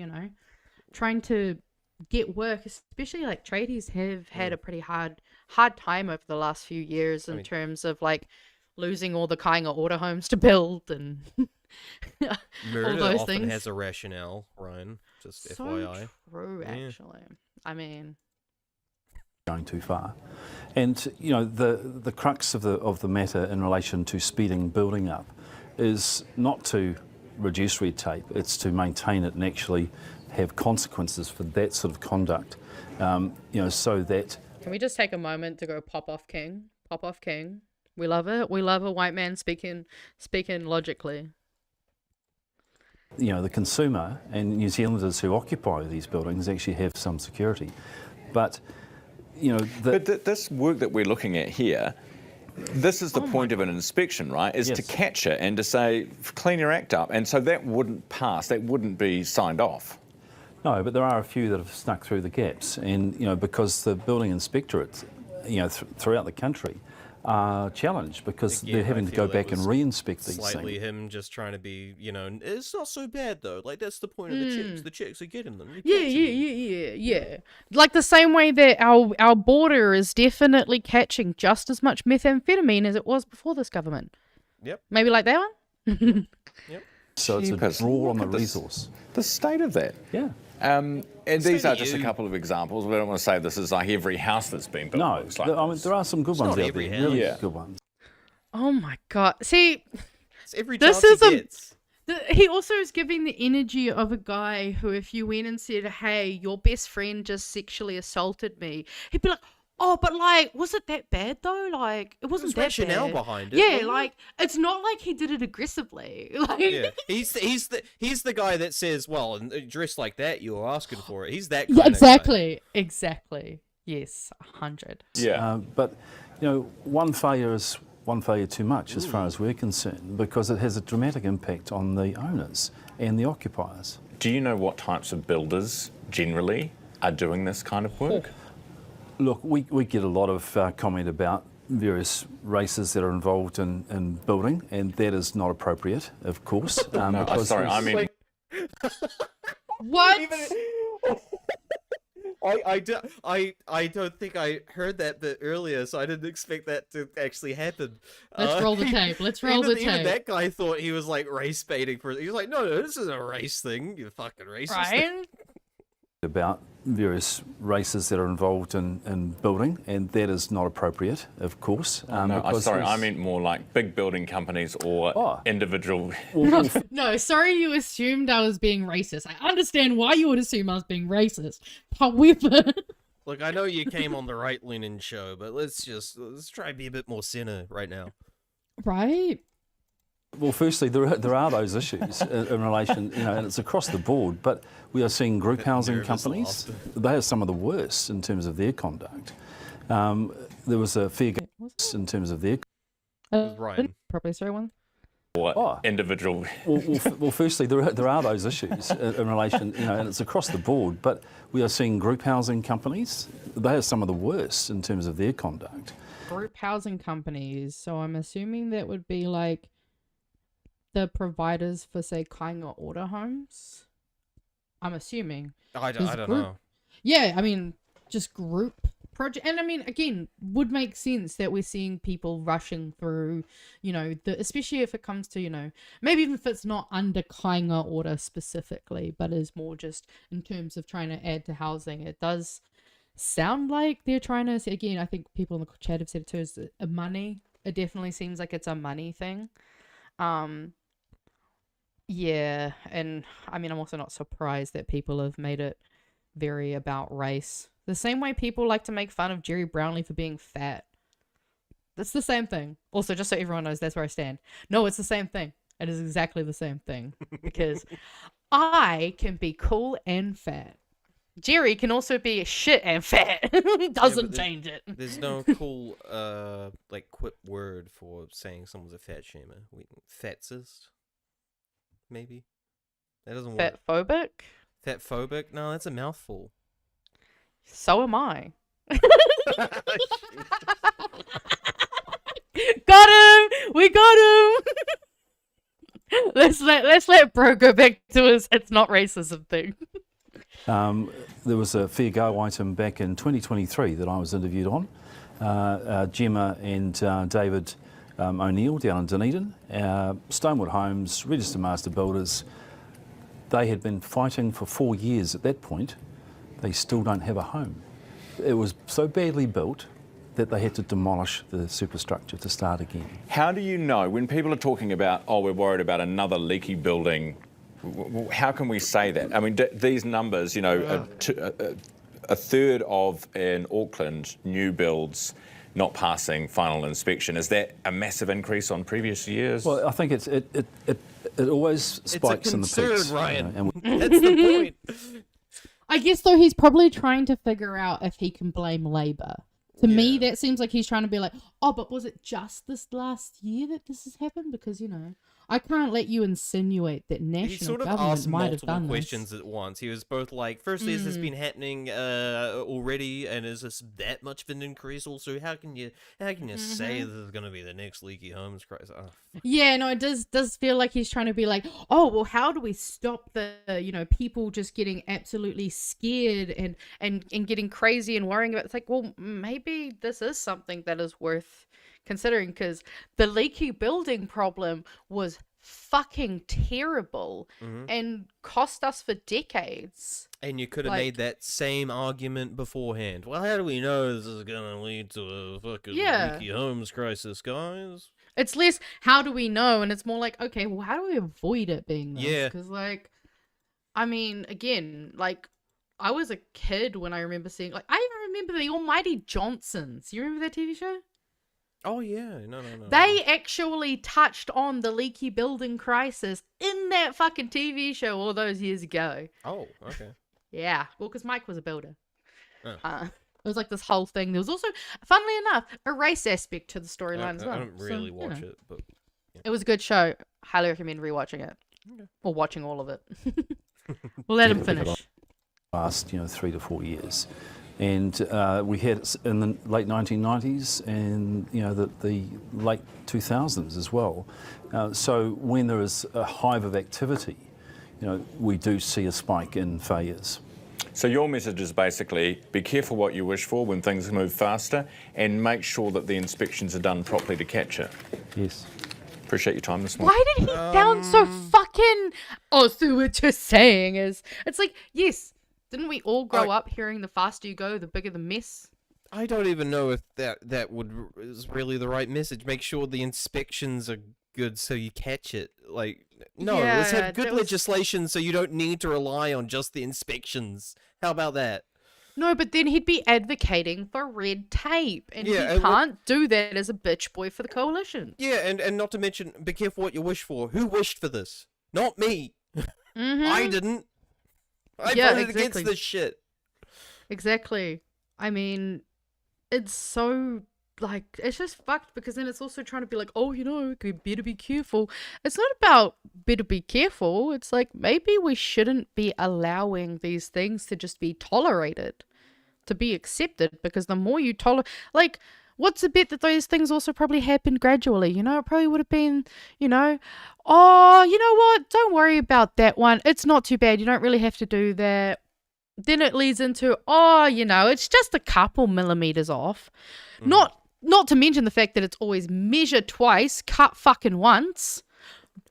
trying to get work, especially like tradies have had a pretty hard time over the last few years in terms of like losing all the Kainga order homes to build and murder all those often things. has a rationale, Ryan. Just So FYI. true, actually. I mean, going too far. And the crux of the matter in relation to speeding building up is not to reduce red tape, it's to maintain it and actually have consequences for that sort of conduct, so that... Can we just take a moment to go pop off king? Pop off king. We love it. We love a white man speaking logically. The consumer and New Zealanders who occupy these buildings actually have some security. But, But this work that we're looking at here, this is the point of an inspection, right? Is to catch it and to say, clean your act up. And so that wouldn't pass, that wouldn't be signed off. No, but there are a few that have snuck through the gaps. And, because the building inspectorates, throughout the country are challenged because they're having to go back and re-inspect these things. Slightly him just trying to be, it's not so bad though. Like, that's the point of the checks. The checks are getting them. Yeah. Like the same way that our border is definitely catching just as much methamphetamine as it was before this government. Yep. Maybe like that one? Yep. So it's a draw on the resource. The state of that. Yeah. And these are just a couple of examples. We don't want to say this is like every house that's been built. No, there are some good ones out there. Really good ones. Oh my God. See, it's every this chance is he gets. he also is giving the energy of a guy who, if you went and said, hey, your best friend just sexually assaulted me, he'd be like, oh, but like, was it that bad though? Like, it wasn't that rationale bad. behind it. Yeah, like, it's not like he did it aggressively. Like, yeah, he's the guy that says, well, and dressed like that, you're asking for it. He's that kind of guy. Exactly. Yes, 100. Yeah. But one failure is one failure too much, as far as we're concerned, because it has a dramatic impact on the owners and the occupiers. Do you know what types of builders generally are doing this kind of work? Look, we get a lot of comment about various races that are involved in building, and that is not appropriate, of course. What? I don't think I heard that bit earlier, so I didn't expect that to actually happen. Let's roll the tape. Let's roll the tape. Even that guy thought he was like race baiting for. He was like, no, this isn't a race thing. You fucking racist. Ryan? About various races that are involved in building, and that is not appropriate, of course. I meant more like big building companies or individual... No, sorry you assumed I was being racist. I understand why you would assume I was being racist. However... Look, I know you came on the right-leaning show, but let's try and be a bit more center right now. Right? Well, firstly, there are those issues in relation, and it's across the board, but we are seeing group housing companies. They are some of the worst in terms of their conduct. There was a fair in terms of their... Ryan. Probably sorry one. Individual... Well, firstly, there are those issues in relation, and it's across the board, but we are seeing group housing companies. They are some of the worst in terms of their conduct. Group housing companies, so I'm assuming that would be like the providers for, say, Kainga order homes. I'm assuming. I don't know. Yeah, I mean, just group project. And I mean, again, would make sense that we're seeing people rushing through, especially if it comes to, maybe even if it's not under Kainga order specifically, but is more just in terms of trying to add to housing. It does sound like they're trying to, again, I think people in the chat have said it too, is a money. It definitely seems like it's a money thing. Yeah, and I mean, I'm also not surprised that people have made it very about race. The same way people like to make fun of Jerry Brownlee for being fat. That's the same thing. Also, just so everyone knows, that's where I stand. No, it's the same thing. It is exactly the same thing. Because I can be cool and fat. Jerry can also be shit and fat. Doesn't change it. There's no cool, quip word for saying someone's a fat shamer. Fatsist? Maybe? That doesn't work. Fatphobic? Fatphobic? No, that's a mouthful. So am I. Got him! We got him! let's let Bro go back to his it's not racism thing. There was a Fair Go item back in 2023 that I was interviewed on. Gemma and David O'Neill down in Dunedin, Stonewood Homes, Registered Master Builders. They had been fighting for 4 years at that point. They still don't have a home. It was so badly built that they had to demolish the superstructure to start again. How do you know when people are talking about, oh, we're worried about another leaky building? How can we say that? I mean, these numbers, you know, a third of in Auckland new builds not passing final inspection. Is that a massive increase on previous years? Well, I think it always spikes in the peaks. Ryan. You know, That's the point. I guess, though, he's probably trying to figure out if he can blame Labour. To me, that seems like he's trying to be like, oh, but was it just this last year that this has happened? Because, you know, I can't let you insinuate that national government might have done this. Questions at once. He was both like, firstly, has this been happening already, and is this that much of an increase? Also, how can you say this is going to be the next leaky homes crisis? Oh, yeah, no, it does feel like he's trying to be like, oh, well, how do we stop the people just getting absolutely scared and getting crazy and worrying about? It's like, well, maybe this is something that is worth considering, because the leaky building problem was fucking terrible and cost us for decades. And you could have made that same argument beforehand. Well, how do we know this is going to lead to a fucking leaky homes crisis, guys? It's less, how do we know? And it's more like, okay, well, how do we avoid it being this? Yeah. Because, like, I mean, again, like, I was a kid when I remember seeing, like, I even remember the Almighty Johnsons. You remember that TV show? Oh, yeah. No. They actually touched on the leaky building crisis in that fucking TV show all those years ago. Oh, okay. Yeah. Well, because Mike was a builder. Oh. It was like this whole thing. There was also, funnily enough, a race aspect to the storyline as well. I don't really watch it, but... Yeah. It was a good show. Highly recommend rewatching it. Okay. Or watching all of it. We'll let him finish. Last, 3 to 4 years. And we had it in the late 1990s and, the late 2000s as well. So when there is a hive of activity, we do see a spike in failures. So your message is basically, be careful what you wish for when things move faster and make sure that the inspections are done properly to catch it. Yes. Appreciate your time this morning. Why did he sound so fucking... Oh, so what you're saying is... It's like, yes... Didn't we all grow up hearing the faster you go, the bigger the mess? I don't even know if that is really the right message. Make sure the inspections are good so you catch it. Like, no, let's have good legislation so you don't need to rely on just the inspections. How about that? No, but then he'd be advocating for red tape, and he can't do that as a bitch boy for the coalition. Yeah, and not to mention, be careful what you wish for. Who wished for this? Not me. I didn't. I voted against this shit. Exactly. I mean, it's so, like, it's just fucked, because then it's also trying to be like, oh, you better be careful. It's not about better be careful. It's like, maybe we shouldn't be allowing these things to just be tolerated, to be accepted, because the more you tolerate, like, what's the bet that those things also probably happened gradually? It probably would have been, oh, you know what? Don't worry about that one. It's not too bad. You don't really have to do that. Then it leads into, oh, it's just a couple millimeters off. Not to mention the fact that it's always measure twice, cut fucking once.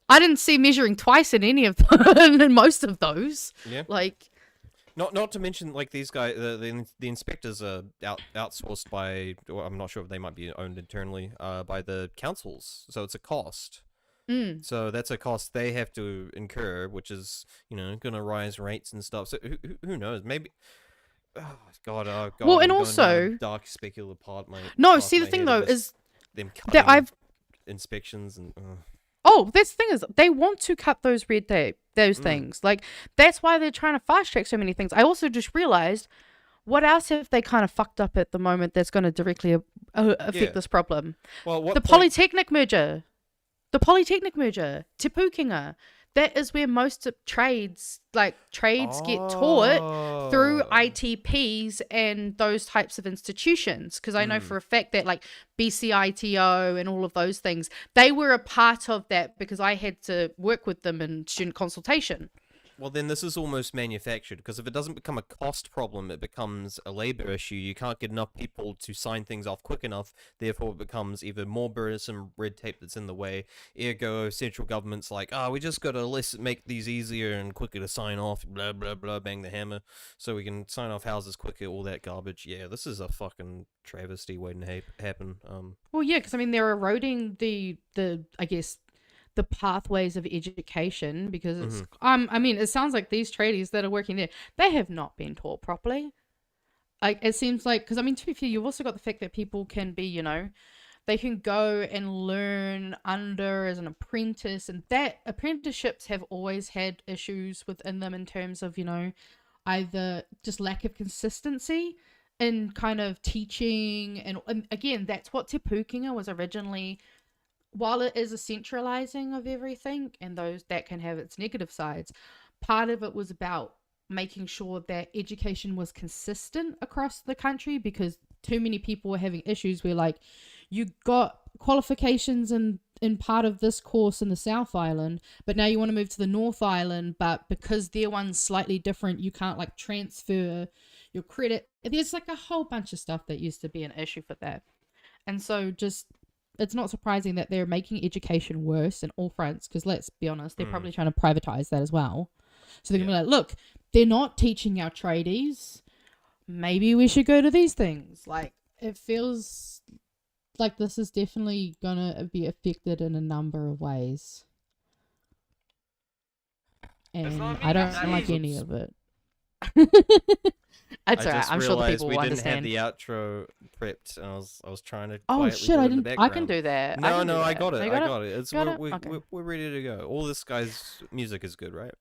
I didn't see measuring twice in any of them, in most of those. Yeah. Like... Not to mention, like, these guys, the inspectors are outsourced by, or I'm not sure if they might be owned internally, by the councils. So it's a cost. So that's a cost they have to incur, which is, going to rise rates and stuff. So who knows? Maybe... Oh, God. Well, and I'm also... dark speculative part, mate. No, see, the thing, though, is... Them that I've... inspections and... Oh, that's the thing is, they want to cut those red tape, those things. Like, that's why they're trying to fast track so many things. I also just realized, what else have they kind of fucked up at the moment that's going to directly affect this problem? Well, the Polytechnic merger. The Polytechnic merger. Te Pukenga. that is where most of trades get taught through ITPs and those types of institutions. Because I know for a fact that like BCITO and all of those things, they were a part of that because I had to work with them in student consultation. Well, then this is almost manufactured, because if it doesn't become a cost problem, it becomes a labor issue. You can't get enough people to sign things off quick enough, therefore it becomes even more burdensome red tape that's in the way. Ergo, central government's like, we just got to make these easier and quicker to sign off, blah, blah, blah, bang the hammer, so we can sign off houses quicker, all that garbage. Yeah, this is a fucking travesty waiting to happen. Well, yeah, because, I mean, they're eroding the I guess, the pathways of education, because it's I mean, it sounds like these tradies that are working there, they have not been taught properly. Like, it seems like, because I mean, to be fair, you've also got the fact that people can be, you know, they can go and learn under as an apprentice, and that apprenticeships have always had issues within them in terms of, you know, either just lack of consistency in kind of teaching, and again, that's what Te Pūkenga was originally. While it is a centralizing of everything, and those that can have its negative sides, part of it was about making sure that education was consistent across the country, because too many people were having issues where, like, you got qualifications in part of this course in the South Island, but now you want to move to the North Island, but because their one's slightly different, you can't like transfer your credit. There's like a whole bunch of stuff that used to be an issue for that. And so just, it's not surprising that they're making education worse in all fronts, because let's be honest, they're probably trying to privatize that as well. So they're going to be like, look, they're not teaching our tradies. Maybe we should go to these things. Like, it feels like this is definitely going to be affected in a number of ways. And I don't like any of it. That's alright. I'm sure the people will understand. We didn't have the outro prepped, and I was trying to. Oh shit! I can do that. No, I got it. I got it. We're ready to go. All this guy's music is good, right?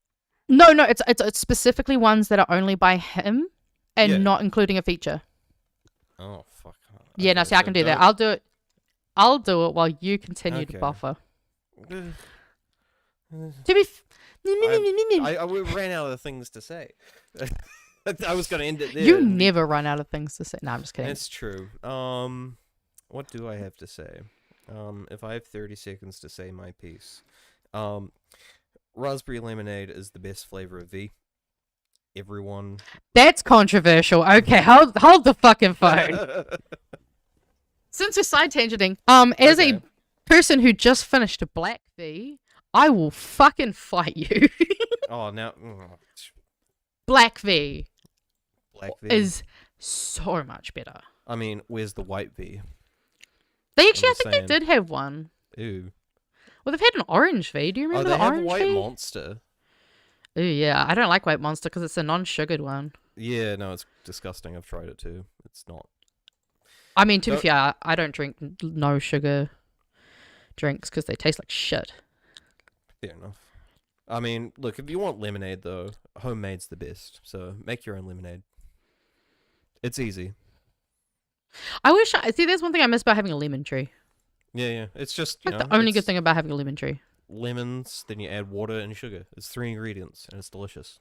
No, it's specifically ones that are only by him, and not including a feature. Oh fuck. Yeah, no, see, I can do that. I'll do it. I'll do it while you continue to buffer. To be. I ran out of things to say. I was going to end it there. You never run out of things to say. No, I'm just kidding. That's true. What do I have to say? If I have 30 seconds to say my piece. Raspberry lemonade is the best flavor of V. Everyone. That's controversial. Okay, hold the fucking phone. Since we're side tangenting, as a person who just finished a black V, I will fucking fight you. Oh, now. Black V. Black V is so much better. I mean, where's the white V? They actually, I think they did have one. Ooh. Well, they've had an orange V. Do you remember the orange V? They have a white Monster. Ooh, yeah. I don't like white Monster because it's a non-sugared one. Yeah, no, it's disgusting. I've tried it too. It's not. I mean, to be fair, I don't drink no sugar drinks because they taste like shit. Fair enough. I mean, look, if you want lemonade, though, homemade's the best. So make your own lemonade. It's easy. I wish see, there's one thing I miss about having a lemon tree. Yeah. It's just, you know, the only good thing about having a lemon tree. Lemons, then you add water and sugar. It's 3 ingredients, and it's delicious.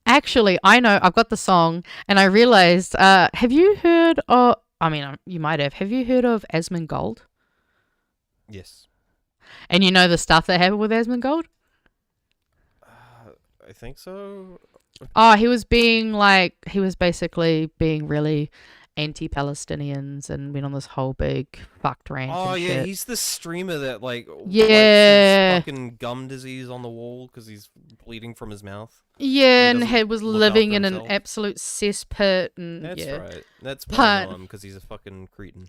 Actually, I know, I've got the song, and I realized, have you heard of, I mean, you might have. Have you heard of Asmongold? Yes. And you know the stuff that happened with Asmongold? I think so. Oh, he was basically being really anti-Palestinians and went on this whole big fucked rant. Oh and yeah, shit. he's the streamer that wipes his fucking gum disease on the wall because he's bleeding from his mouth. Yeah, and was living in an absolute cesspit. And that's right. That's why I know him, because he's a fucking cretin.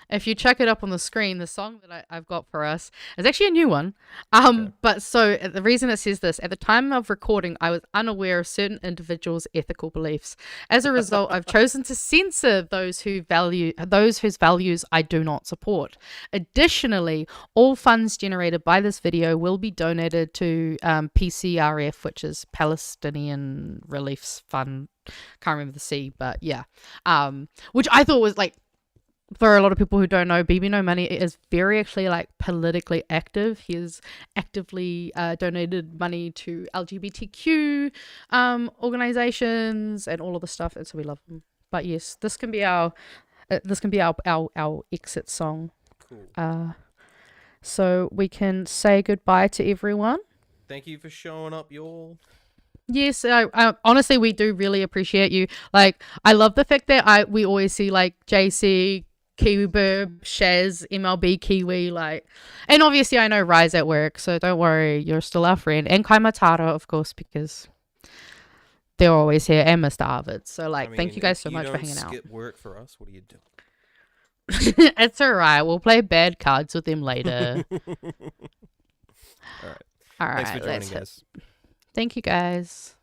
If you check it up on the screen, the song that I've got for us is actually a new one. But so the reason it says this, at the time of recording, I was unaware of certain individuals' ethical beliefs. As a result, I've chosen to censor those whose values I do not support. Additionally, all funds generated by this video will be donated to PCRF, which is Palestinian Relief Fund. Can't remember the C, but yeah. Which I thought was like, for a lot of people who don't know, BB No Money is very actually like politically active. He has actively donated money to LGBTQ organizations and all of the stuff, and so we love him. But yes, this can be our exit song. Cool. So we can say goodbye to everyone. Thank you for showing up, y'all. Yes, honestly, we do really appreciate you. Like, I love the fact that we always see like JC, Kiwi Burb, Shaz, MLB Kiwi, like, and obviously I know Rise at work, so don't worry, you're still our friend, and Kaimatara, of course, because they're always here, and Mr. Arvid. So like, thank you guys so much for hanging out. Skip work for us. What are you doing? It's alright. We'll play bad cards with them later. All right. Thanks for joining, guys. Thank you, guys.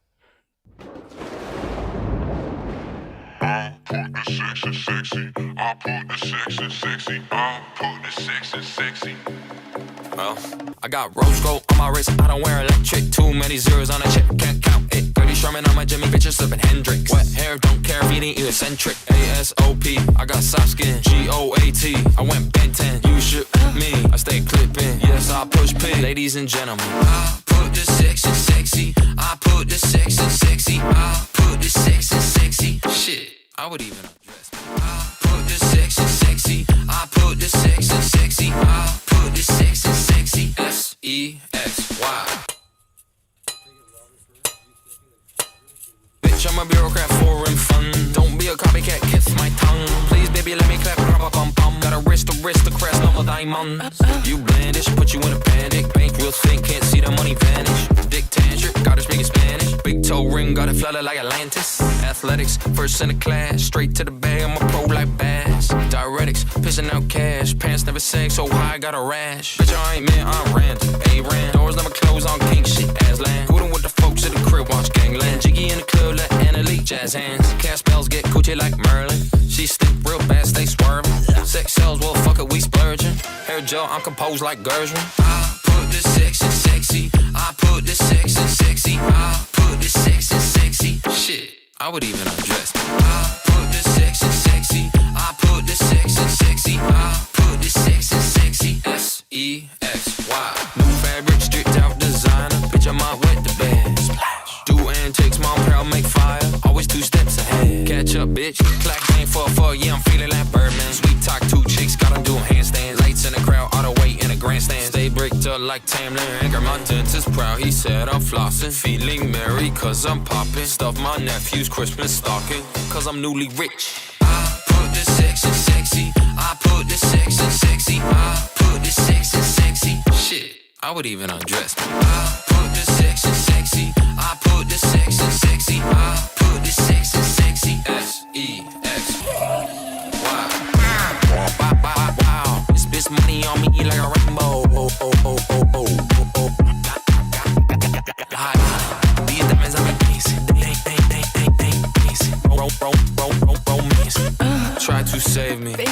I put the sex in sexy. I put the sex in sexy. I put the sex in sexy. Well, I got rose gold on my wrist. I don't wear electric. Too many zeros on a chip. Can't count it. 30 Sherman on my Jimmy. Bitches slipping Hendrix. Wet hair, don't care if eating you eccentric. ASOP. I got soft skin. GOAT. I went Ben 10. You should me. I stay clipping. Yes, I push pin. Ladies and gentlemen. I put the sex in sexy. I put the sex in sexy. I put the sex in sexy. Shit. I would even undress. I put the sex in sexy. I put the sex in sexy. I put the sex in sexy. SEXY. Bitch, I'm a bureaucrat, foreign fun. Don't be a copycat, kiss my tongue. Please, baby, let me clap, pum pum. Got a aristocrat, no more diamonds. You blandish, put you in a panic. Bank real think, can't see the money vanish. Dick tangent, gotta speak in Spanish. Big toe ring, got it flooded like Atlantis. Athletics, first in the class. Straight to the bag, I'm a pro like Bass. Diuretics, pissing out cash. Pants never sag so high, got a rash. Bitch, I ain't man, I'm random. A-Ran, doors never close on king shit. Aslan, coolin' with the folks at the crib, watch gangland. Jiggy in the club, let Anna leak, jazz hands. Cast spells, get coochie like Merlin. She stink real bad, stay swerving. Sex sells, well, fuck it, we splurging. Hair gel, I'm composed like Gershwin. I put the sex in sexy. I put the sex in sexy. I put the sex in sexy. Shit, I would even undress. I put the sex in sexy. I put the sex in sexy. I put the sex in sexy. SEXY. New fabric, stripped out designer. Bitch, I might wet the bed. Splash. Do antics, mom proud, make fire. Always 2 steps ahead. Catch up, bitch. Clack game for, yeah, I'm feeling like Birdman. Sweet talk, 2 chicks, got 'em doing handstands. Lights in the crowd, all the way in a grandstand. Stay bricked up like Tamlin. Anchor, my dentist proud, he said I'm flossing. Feeling merry, cause I'm popping. Stuff my nephew's Christmas stocking, cause I'm newly rich. I put the sex in sexy. I put the sex in sexy. I put the sex in sexy. Shit, I would even undress. I put the sex in sexy. I put the sex in sexy. I put the sex in sexy. SEXY. Wow. This bitch money on me like a rainbow. These diamonds I'm amazing. Romance. Try to save me. Baby,